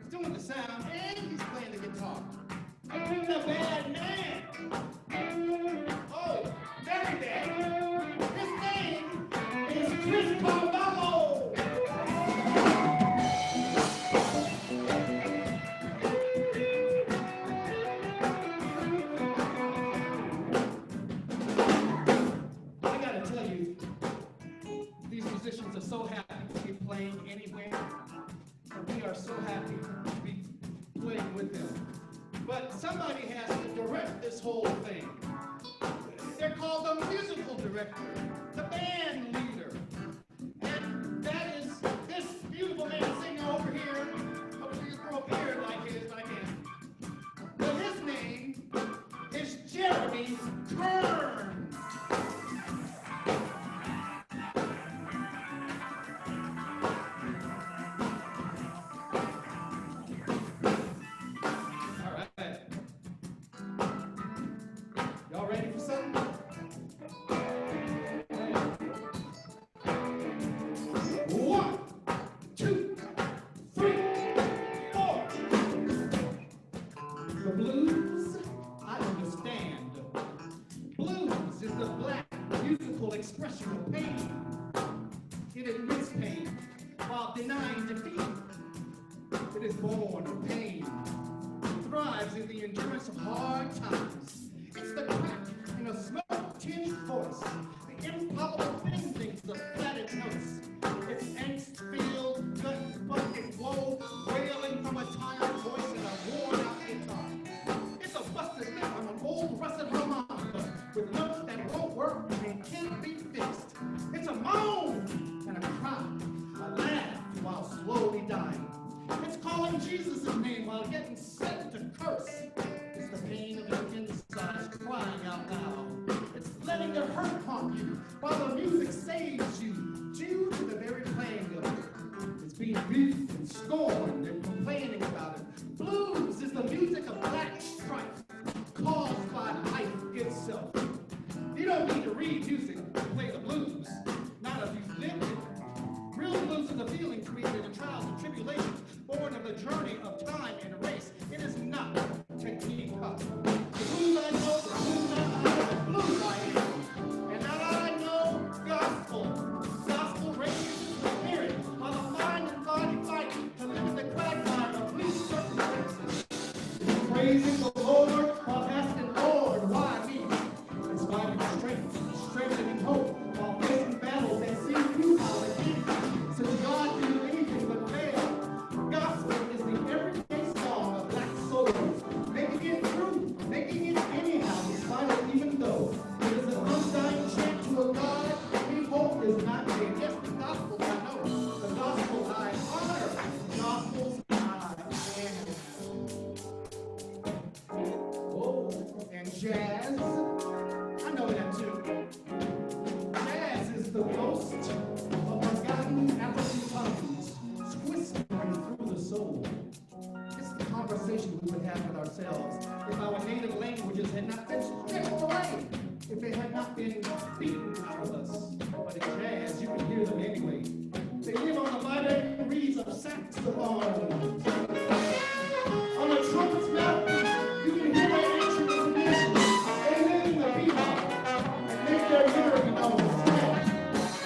He's doing the sound and he's playing the guitar. The bad man. Oh, very bad. His name is Chris Carvalho. I gotta tell you, these musicians are so happy to be playing anywhere. And we are so happy to be playing with them. But somebody has to direct this whole thing. They're called the musical director, the band leader. And that is this beautiful man sitting over here. Hopefully you grow a beard like his, I can. But his name is Jeremy Kern. expression of pain. It admits pain while denying defeat. It is born of pain, thrives in the endurance of hard times. It's the crack in a smoke-tinged voice, the impalpable things of flatted notes. It's angst-filled, gut-busted woe, wailing from a tired voice and a worn-out guitar. It's a busted lip on an old rusted harmonica with notes that won't work and can't be fixed. It's a moan and a cry, a laugh while slowly dying. It's calling Jesus' name while getting set to curse. It's the pain of your insides crying out loud. It's letting the hurt haunt you while the music saves you due to the very playing of it. It's being beat and scorned and complaining about it. Blues is the music of black strife caused by life itself. You don't need to read music to play the blues, not if you've lived it. Real blues is a feeling created in trials and tribulations, born of the journey of time and race. It is not to keep up. The blues I know, the blues I know, the blues I am. And now that I know gospel, gospel radiates the spirit, while the mind and body fight to limit the quagmire of bleak circumstances. Praising the Lord while asking Lord, why me? Inspiring strength, strengthening hope, while facing battles that seem futile and empty. Since God can do anything but fail, gospel is the everyday song of black souls, making it through, making it anyhow, despite it, even though it is an undying chant to a God we hope is not dead. Yes, the gospel I know, the gospel I honor, the gospel's I am. Oh, and jazz, I know that too. Jazz is the ghost of forgotten African tongues, whispering through the soul. It's the conversation we would have with ourselves if our native languages had not been stripped away, if they had not been beaten out of us. But in jazz, you can hear them anyway. They live on the vibrating reeds of saxophones. On the trumpet's mouthpiece, you can hear their ancient traditions. They live in the bebop and make their hearing known.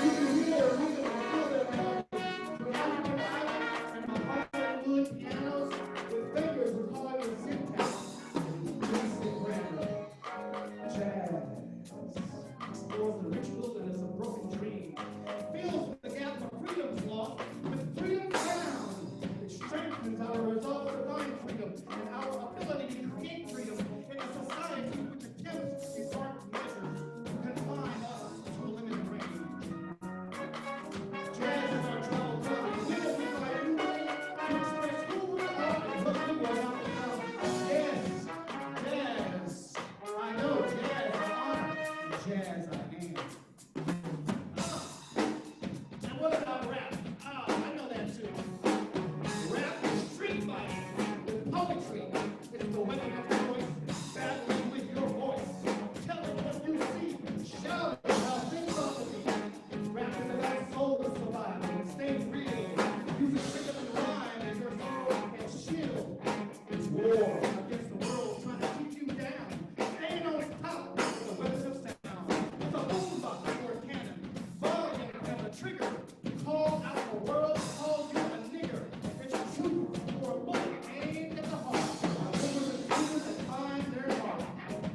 You can hear their rhythm and feel their melody. The African islands and the hardwood pianos with fingers recalling the syntax. Basic grammar. Jazz explores the rich wilderness of broken dreams, fills the gap of freedom's lost with freedom found. It strengthens our resolve to find freedom and our ability to create freedom in a society which attempts in dark measures to confine us to a limited range. Jazz is our travel club. We will be by new way to express who we are and what we are about to come. Yes, jazz. I know jazz I honor, and jazz I am. And what about rap? Oh, I know that too. Rap is street fighting with poetry. It's the weapon of choice, battling with your voice. Tell it what you see. Shout it how things ought to be. Rap is about soulless survival and staying real. Using rhythm and rhyme as your soul and shield. It's war against the world trying to keep you down. Staying on top with the weapons of sound. It's a boombox or a cannon. Volume and the trigger. Call out the world, call you a nigger. It's a truth or a bullet aimed at the heart. Over the students that find their heart.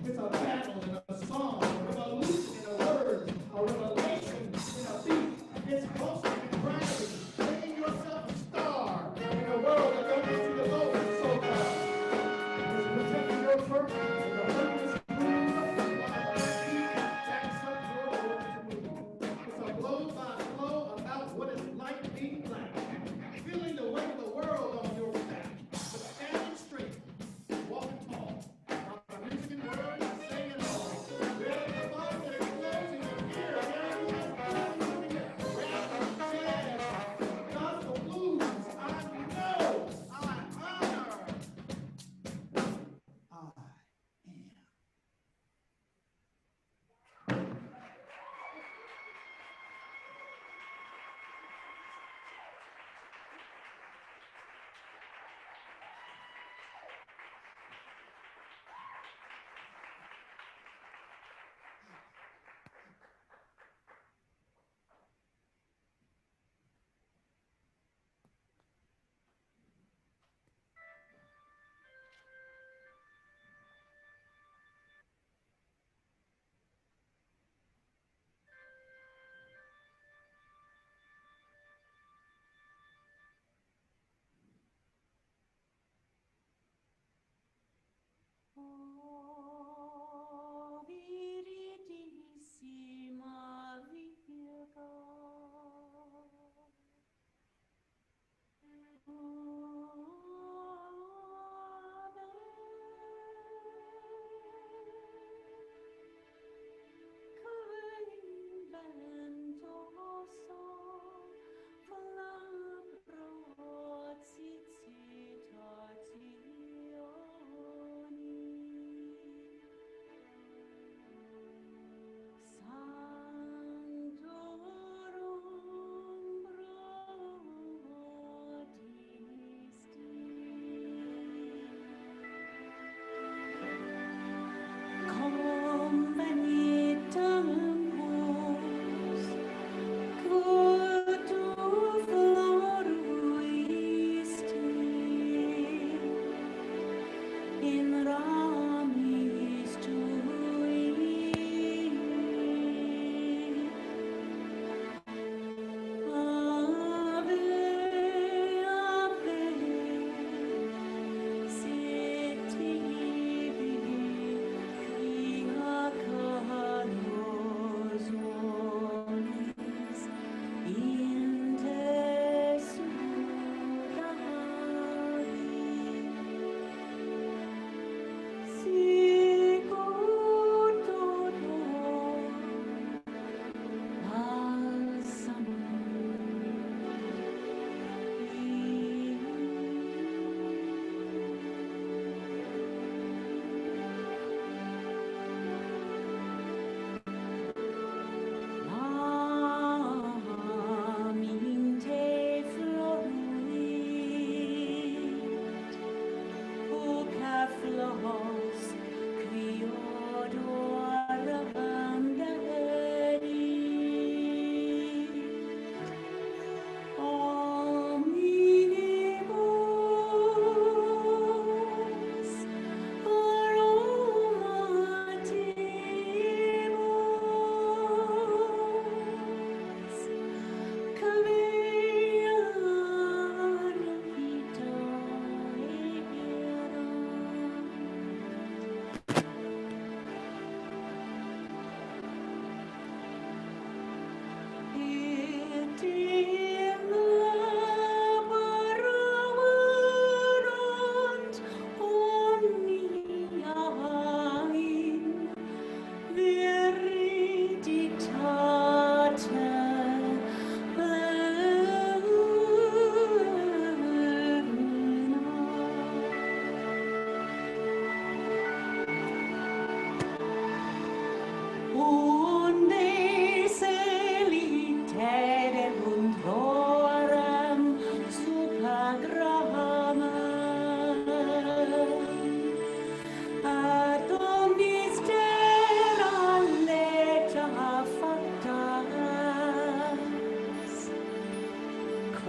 It's a battle in a song, a revolution in a word, a revelation in a beat. It's boasting and bragging, making yourself a star in a world that don't want you to go so far. It's protecting your turf in a hopeless groove. That's up your world to move. It's a blow by blow about what it's like being black.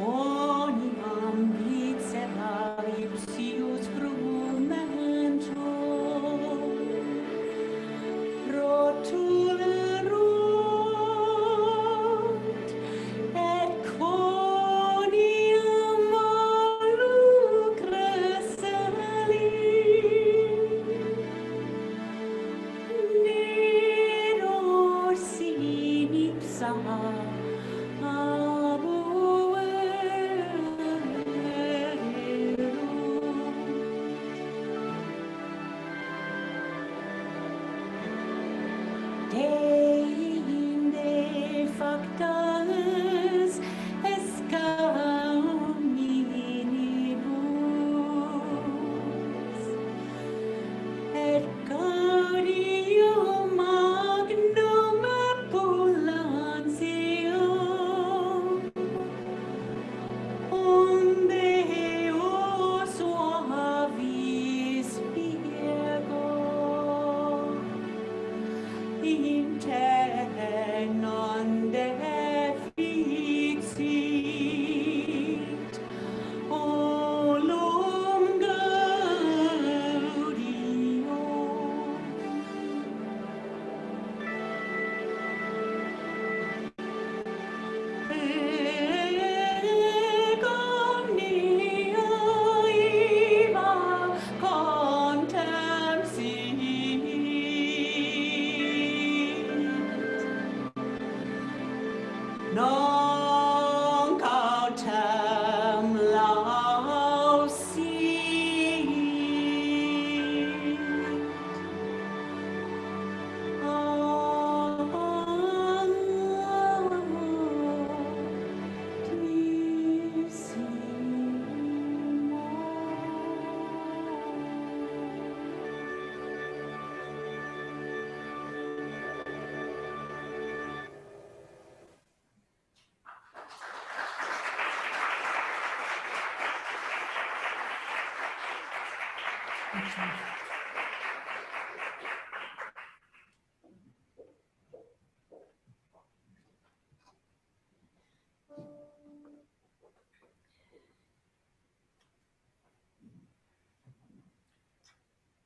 Quoniam vicera ipsius frumento rotulerunt, et quoniam lucre sali nero sin ipsa Deinde factas escaminibus, et gaudium magnum ambullantium, onde eo suavis viego. Intenande fixit olum gaudium. Ec omnia iva contem sit. Non cautem lausit.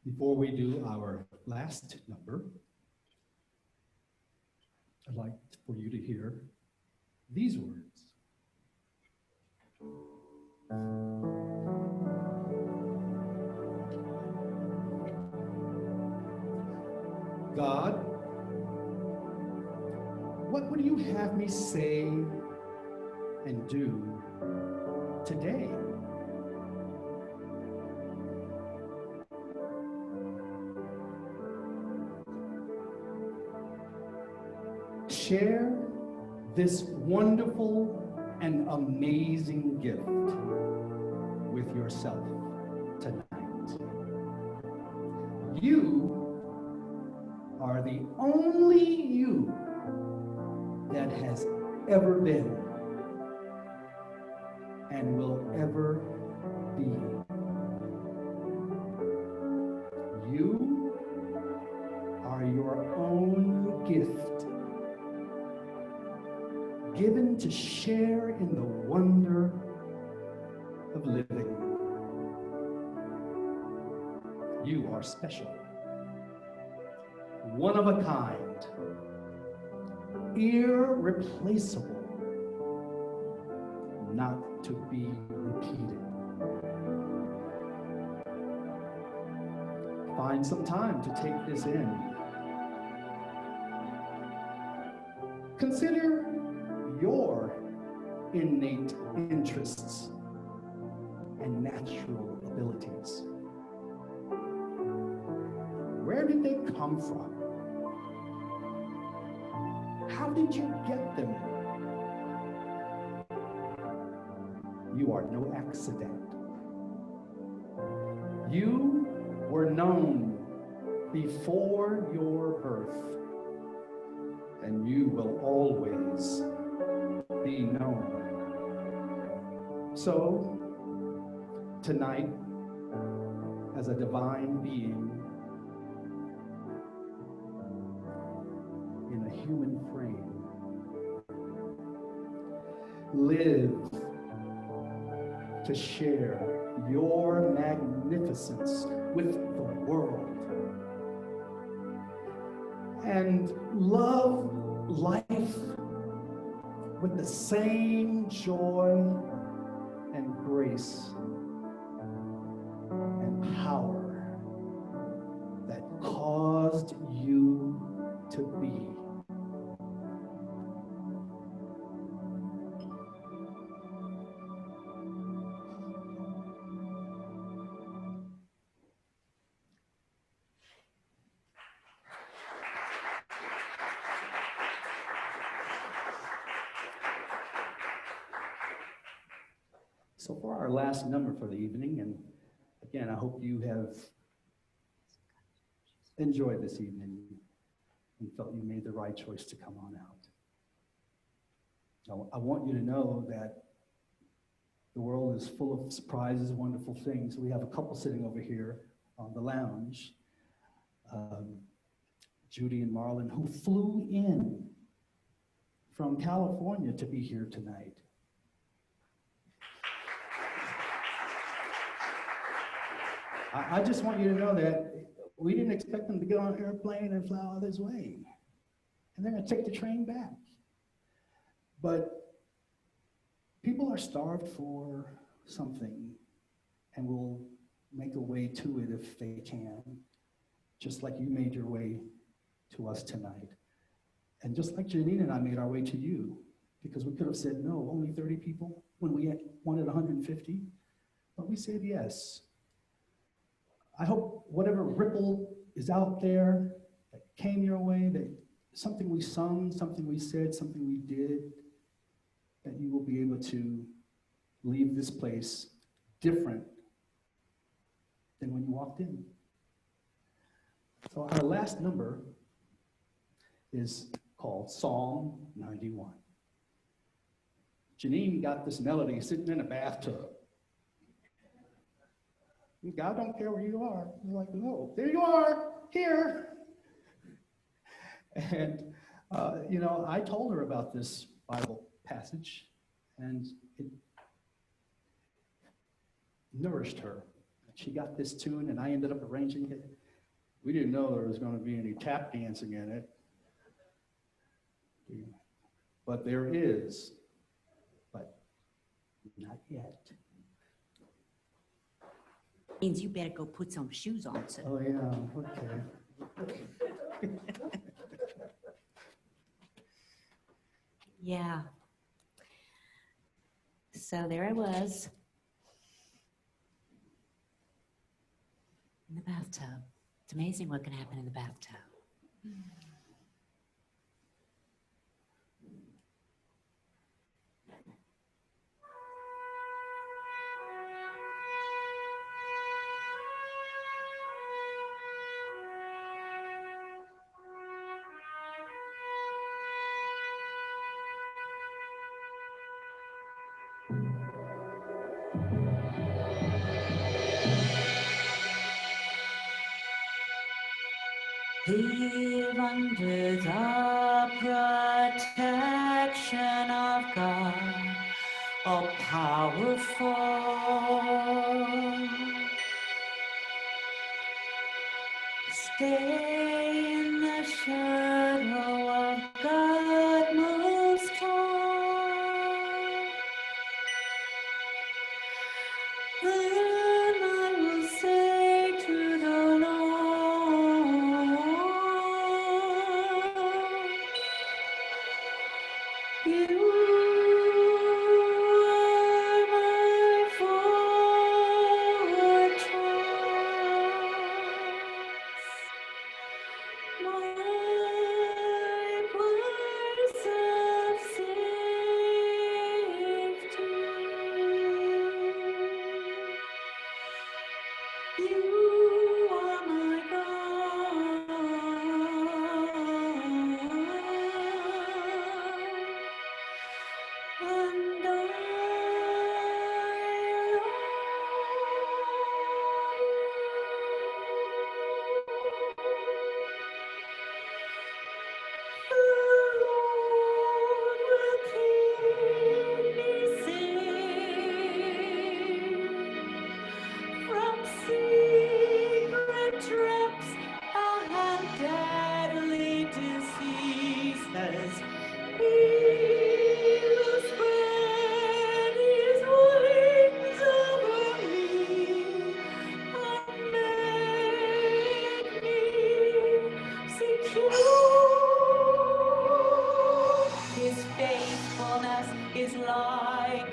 Before we do our last number, I'd like for you to hear these words. God, what would you have me say and do today? Share this wonderful and amazing gift with yourself tonight. You are the only you that has ever been and will ever be. You are your own gift, given to share in the wonder of living. You are special, one of a kind, irreplaceable, not to be repeated. Find some time to take this in. Consider your innate interests and natural abilities. Where did they come from? How did you get them? You are no accident. You were known before your birth, and you will always be known. So, tonight, as a divine being in a human frame, live to share your magnificence with the world and love life with the same joy and grace and power that caused you to be. So for our last number for the evening, and again, I hope you have enjoyed this evening and felt you made the right choice to come on out. Now, I want you to know that the world is full of surprises, wonderful things. We have a couple sitting over here on the lounge, Judy and Marlon, who flew in from California to be here tonight. I just want you to know that we didn't expect them to get on an airplane and fly all this way. And they're gonna take the train back. But people are starved for something and will make a way to it if they can, just like you made your way to us tonight. And just like Jeannine and I made our way to you, because we could have said no, only 30 people, when we wanted 150, but we said yes. I hope whatever ripple is out there that came your way, that something we sung, something we said, something we did, that you will be able to leave this place different than when you walked in. So our last number is called Psalm 91. Jeannine got this melody sitting in a bathtub. God don't care where you are. You're like, no, there you are, here. And, you know, I told her about this Bible passage, and it nourished her. She got this tune, and I ended up arranging it. We didn't know there was going to be any tap dancing in it. But there is, but not yet. Means you better go put some shoes on, sir. Oh, yeah, okay. Yeah. So there I was in the bathtub. It's amazing what can happen in the bathtub. Live under the protection of God, all powerful. Stay in the shadow of God Most High. Then I will say to the Lord, you are my fortress, my place of safety. You are my God, and the Lord will keep me safe.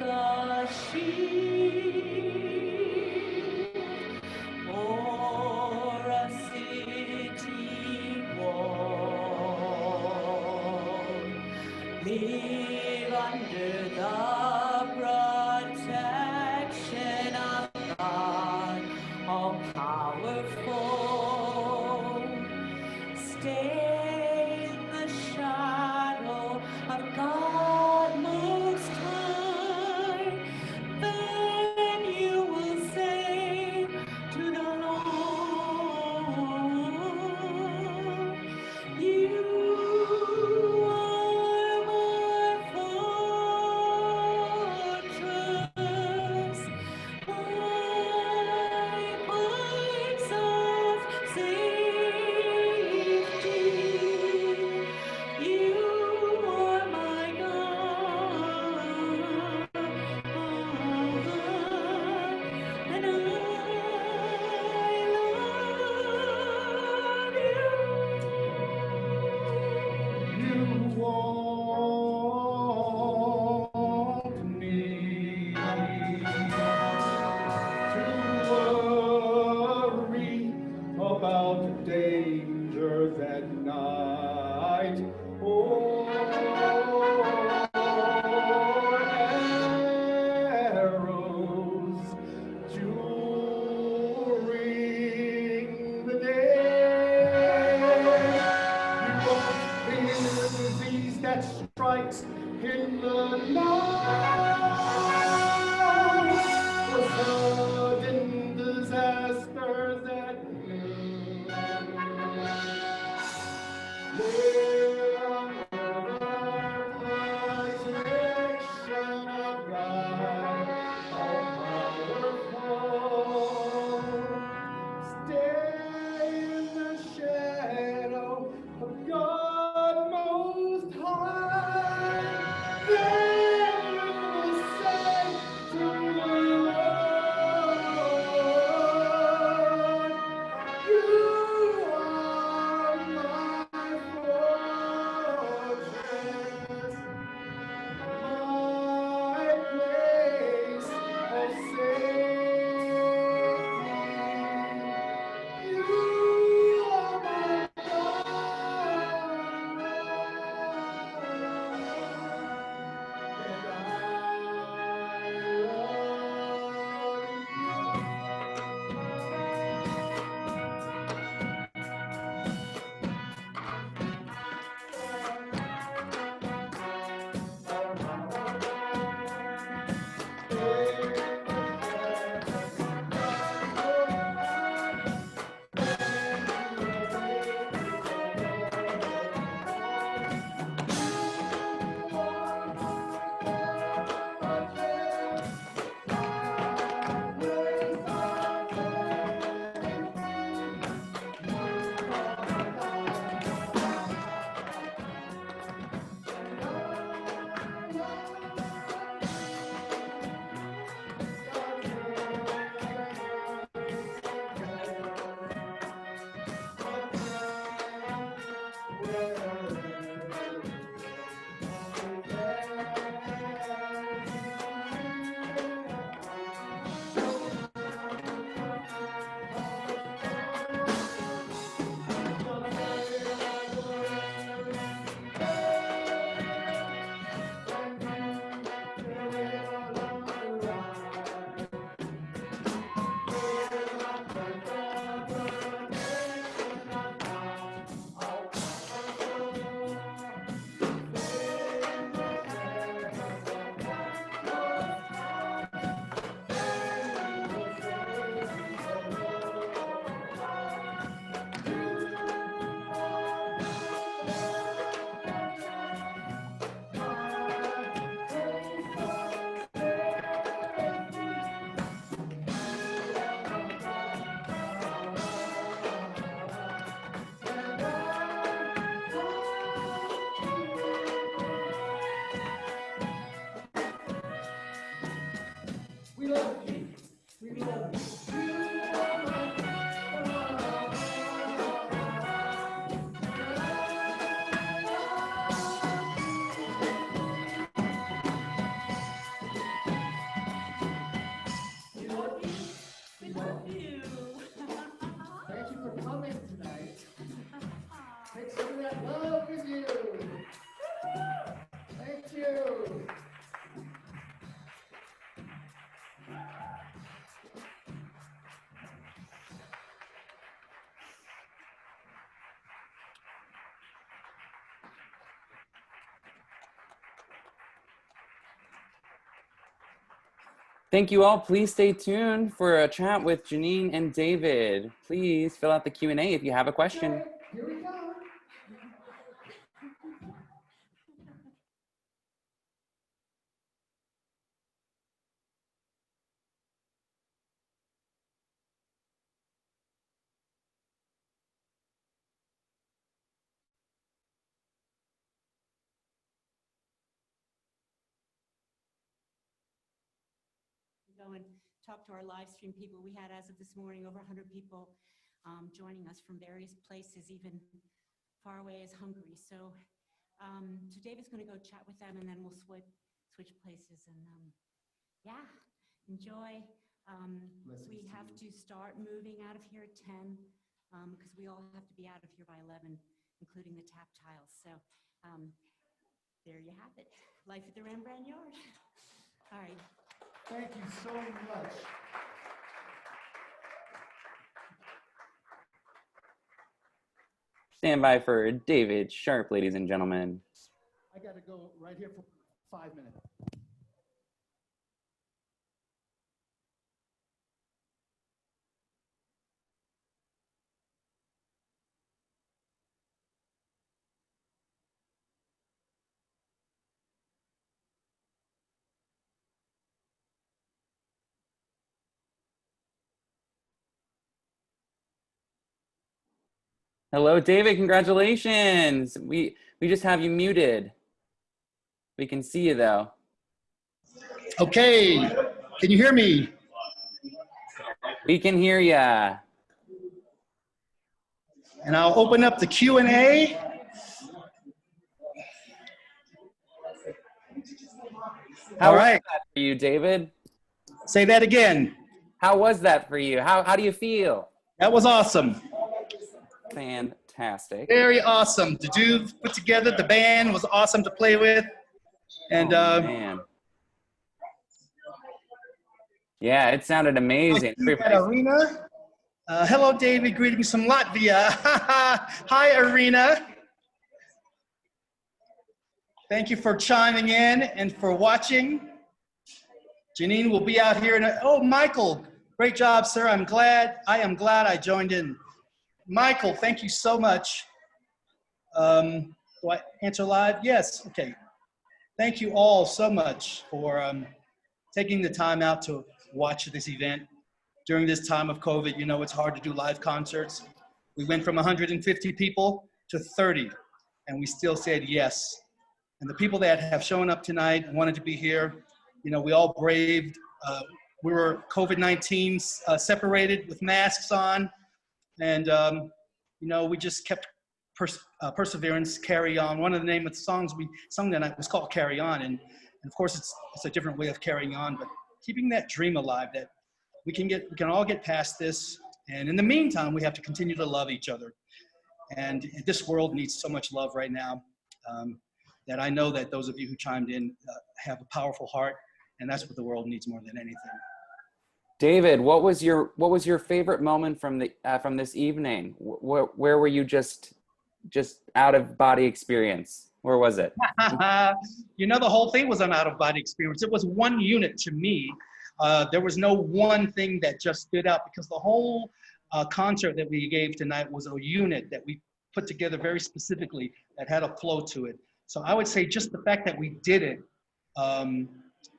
a sheep or a city wall. Live under the protection of God, all powerful. Stay in the shadow of God Most High. Then you will say to the Lord, you are my fortress, my place of safety. You are my God, and I love you. You want me to worry about dangers at night, or arrows during the day. You want the disease that strikes in the night, the sudden disasters that live under the protection of God, all powerful. Stay in the shadow of God Most High. Then you will say to the Lord, you are my fortress, my place of safety. You are my God, and I We love you. We love you. Thank you all. Please stay tuned for a chat with Jeannine and David. Please fill out the Q&A if you have a question. Here we go. Go and talk to our live stream people. We had, as of this morning, over 100 people joining us from various places, even far away as Hungary. So David's going to go chat with them, and then we'll switch places. And yeah, enjoy. We have to start moving out of here at 10 because we all have to be out of here by 11, including the tap tiles. So there you have it. Life at the Rembrandt Yard. All right. Thank you so much. Stand by for David Sharp, ladies and gentlemen. I got to go right here for 5 minutes. Hello, David. Congratulations. We just have you muted. We can see you though. Okay, can you hear me? We can hear ya. And I'll open up the Q&A. How All was right. that for you, David? Say that again. How was that for you? How do you feel? That was awesome. Fantastic. Very awesome. The dudes put together, the band was awesome to play with. And oh, man. Yeah, it sounded amazing. Arena. Hello, David. Greetings from Latvia. Hi, Arena. Thank you for chiming in and for watching. Jeannine will be out here. Oh, Michael, great job, sir. I am glad I joined in. Michael, thank you so much. Do I answer live? Yes. Okay. Thank you all so much for taking the time out to watch this event. During this time of COVID, you know, it's hard to do live concerts. We went from 150 people to 30, and we still said yes. And the people that have shown up tonight and wanted to be here, you know, we all braved. We were COVID-19 separated with masks on, and you know, we just kept perseverance, carry on. One of the name of the songs we sung that night was called Carry On, and of course it's a different way of carrying on, but keeping that dream alive that we can all get past this. And in the meantime, we have to continue to love each other. And this world needs so much love right now. That I know that those of you who chimed in have a powerful heart, and that's what the world needs more than anything. David, what was your favorite moment from this evening? Where were you just out of body experience? Where was it? You know, the whole thing was an out of body experience. It was one unit to me. There was no one thing that just stood out, because the whole concert that we gave tonight was a unit that we put together very specifically that had a flow to it. So I would say just the fact that we did it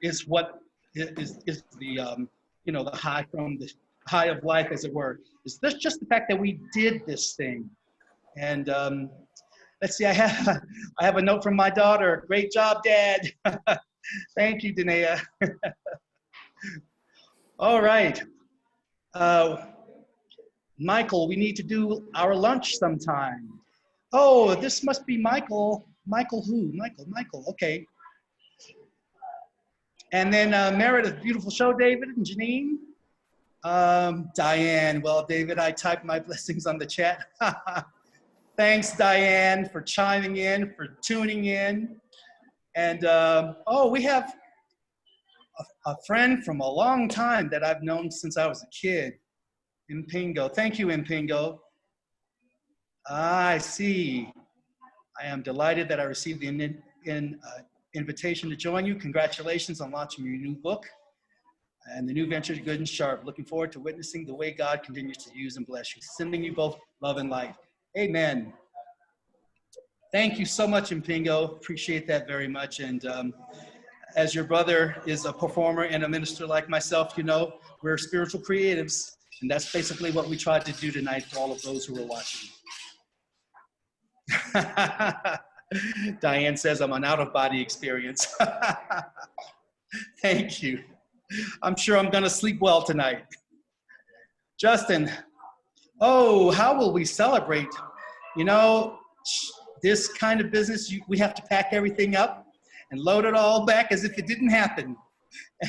is what is the you know, the high from the high of life, as it were. Is this just the fact that we did this thing? And let's see, I have a note from my daughter. Great job, Dad. Thank you, Danae. All right. Michael, we need to do our lunch sometime. Oh, this must be Michael. Michael who? Michael, okay. And then Meredith, beautiful show, David and Jeannine. Diane, well, David, I typed my blessings on the chat. Thanks, Diane, for chiming in, for tuning in. And oh, we have a friend from a long time that I've known since I was a kid, Impingo. Thank you, Impingo. I see. I am delighted that I received the invitation to join you. Congratulations on launching your new book. and the new venture, Good&Sharp. Looking forward to witnessing the way God continues to use and bless you. Sending you both love and light. Amen. Thank you so much, Mpingo. Appreciate that very much. And as your brother is a performer and a minister like myself, you know, we're spiritual creatives. And that's basically what we tried to do tonight for all of those who are watching. Diane says I'm an out-of-body experience. Thank you. I'm sure I'm going to sleep well tonight. Justin, oh, how will we celebrate? You know, this kind of business, we have to pack everything up and load it all back as if it didn't happen.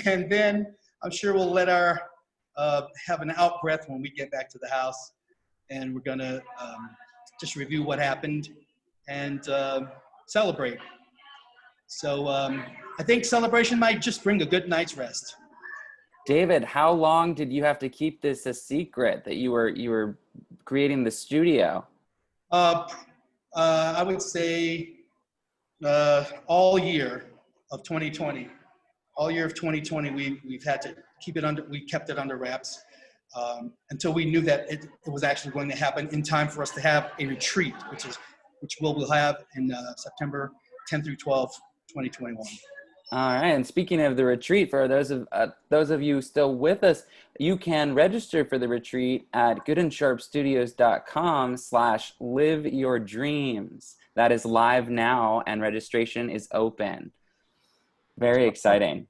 And then I'm sure we'll let our have an out breath when we get back to the house. And we're going to just review what happened and celebrate. So I think celebration might just bring a good night's rest. David, how long did you have to keep this a secret that you were creating the studio? I would say all year of 2020. All year of 2020, we've had to keep it under. We kept it under wraps until we knew that it was actually going to happen in time for us to have a retreat, which we'll have in September 10 through 12, 2021. All right, and speaking of the retreat, for those of you still with us, you can register for the retreat at goodandSharpstudios.com/liveyourdreams. That is live now, and registration is open. Very exciting.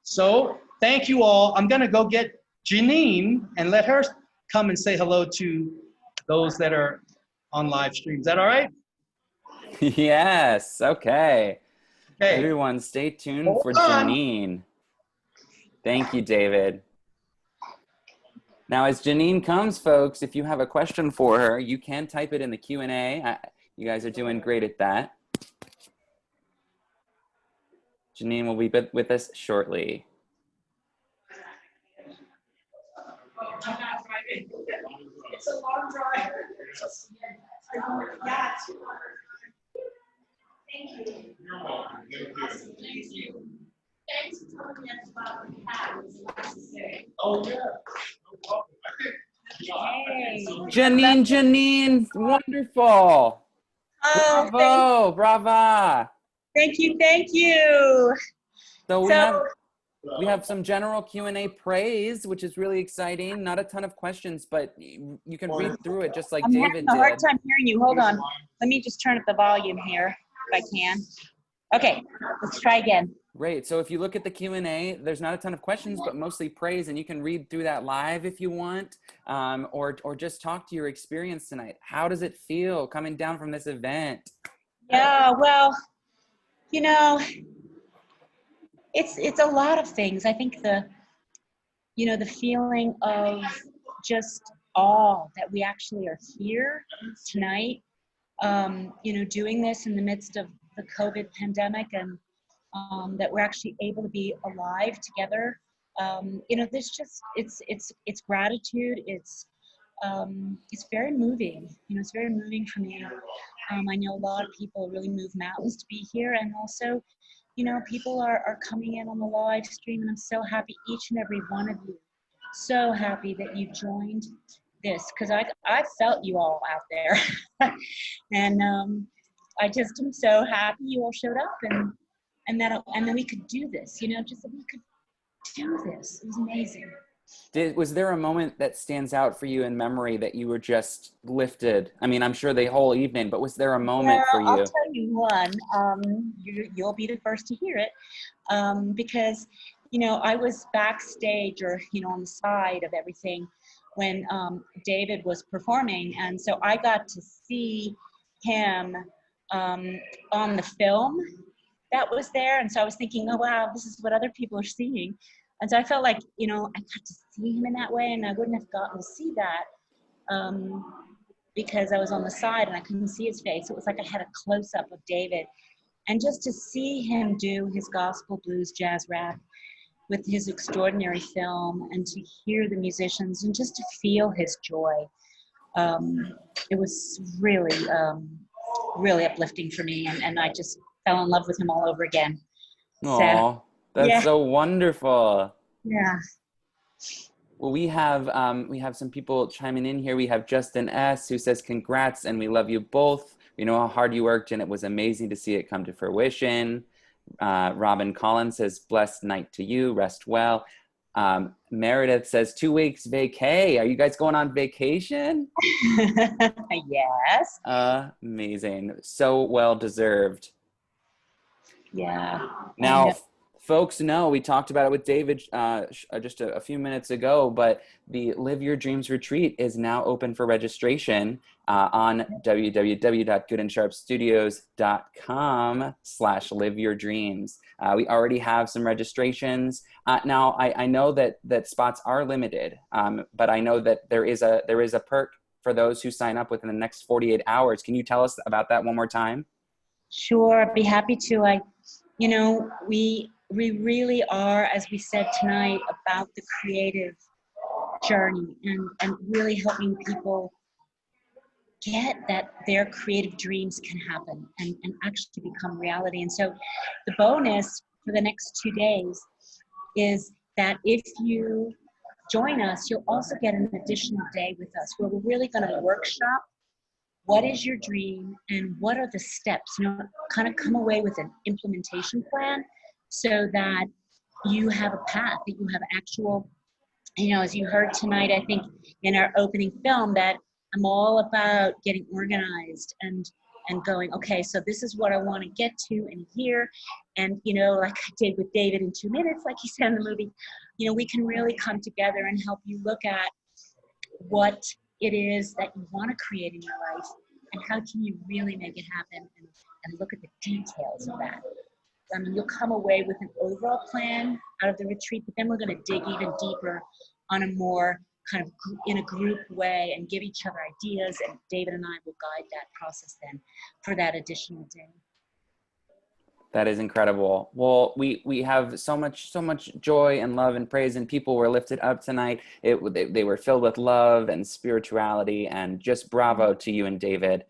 So thank you all. I'm gonna go get Jeannine and let her come and say hello to those that are on live stream. Is that all right? Yes, okay. Okay. Everyone, stay tuned for Jeannine. Thank you, David. Now, as Jeannine comes, folks, if you have a question for her, you can type it in the Q&A. You guys are doing great at that. Jeannine will be with us shortly. It's a long drive. Thank you. You're welcome. Thank you. Thanks for telling us about the cat. Oh, yeah. No problem. Hey. Jeannine, wonderful. Bravo, brava. Thank you, thank you. So we have some general Q&A praise, which is really exciting. Not a ton of questions, but you can read through it just like David did. I'm having a hard time hearing you. Hold on. Let me just turn up the volume here if I can. Okay, let's try again. Great. So if you look at the Q&A, there's not a ton of questions, but mostly praise, and you can read through that live if you want, or just talk to your experience tonight. How does it feel coming down from this event? Yeah, well, you know, it's a lot of things. I think the feeling of just awe that we actually are here tonight, doing this in the midst of the COVID pandemic, and that we're actually able to be alive together. This just, it's gratitude. It's very moving. It's very moving for me. I know a lot of people really move mountains to be here, and also, people are coming in on the live stream, and I'm so happy, each and every one of you, so happy that you joined this, because I felt you all out there. And I just am so happy you all showed up, and then we could do this, just that we could do this. It was amazing. Was there a moment that stands out for you in memory that you were just lifted? I mean, I'm sure the whole evening, but was there a moment for you? I'll tell you one. You'll be the first to hear it, because I was backstage, or on the side of everything when David was performing, and so I got to see him on the film that was there, and so I was thinking, oh wow, this is what other people are seeing. And so I felt like, I got to see him in that way, and I wouldn't have gotten to see that because I was on the side and I couldn't see his face. It was like I had a close-up of David. And just to see him do his gospel, blues, jazz, rap with his extraordinary film, and to hear the musicians and just to feel his joy, it was really, really uplifting for me. And I just fell in love with him all over again. Aww. That's so wonderful. Yeah. Well, we have some people chiming in here. We have Justin S. who says, congrats, and we love you both. We know how hard you worked, and it was amazing to see it come to fruition. Robin Collins says, blessed night to you, rest well. Meredith says, 2 weeks vacay. Are you guys going on vacation? Yes. Amazing. So well deserved. Yeah. Now, folks know, we talked about it with David just a few minutes ago, but the Live Your Dreams retreat is now open for registration on www.goodandSharpstudios.com/liveyourdreams. We already have some registrations. Now, I know that spots are limited, but I know that there is a perk for those who sign up within the next 48 hours. Can you tell us about that one more time? Sure, I'd be happy to. We really are, as we said tonight, about the creative journey and really helping people get that their creative dreams can happen and actually become reality. And so the bonus for the next 2 days is that if you join us, you'll also get an additional day with us where we're really going to workshop what is your dream and what are the steps, kind of come away with an implementation plan so that you have a path, that you have actual, as you heard tonight, I think in our opening film, that I'm all about getting organized and going, okay, so this is what I want to get to in a year. And, like I did with David in 2 minutes, like he said in the movie, we can really come together and help you look at what it is that you want to create in your life and how can you really make it happen and look at the details of that. I mean, you'll come away with an overall plan out of the retreat, but then we're going to dig even deeper on a more kind of in a group way and give each other ideas, and David and I will guide that process then for that additional day. That is incredible. Well, we have so much joy and love and praise, and people were lifted up tonight. They were filled with love and spirituality, and just bravo to you and David.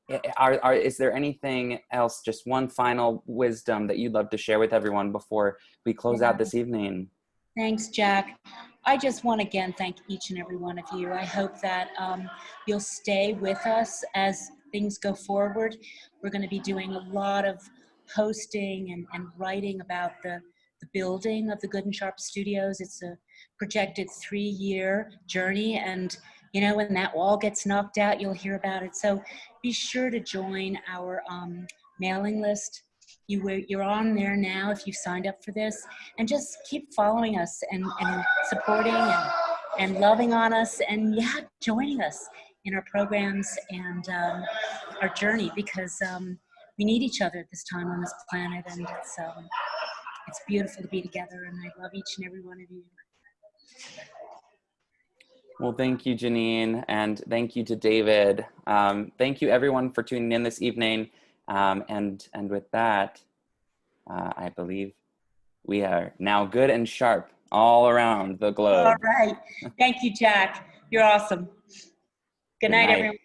Is there anything else, just one final wisdom that you'd love to share with everyone before we close out this evening? Thanks, Jack. I just want to again thank each and every one of you. I hope that you'll stay with us as things go forward. We're going to be doing a lot of posting and writing about the building of the Good&Sharp Studios. It's a projected 3-year journey, and when that wall gets knocked out, you'll hear about it. So be sure to join our mailing list. You're on there now if you've signed up for this, and just keep following us and supporting and loving on us, and joining us in our programs and our journey, because we need each other at this time on this planet, and it's beautiful to be together, and I love each and every one of you. Well, thank you, Jeannine, and thank you to David. Thank you, everyone, for tuning in this evening. And with that, I believe we are now good and sharp all around the globe. All right. Thank you, Jack. You're awesome. Good night, everyone.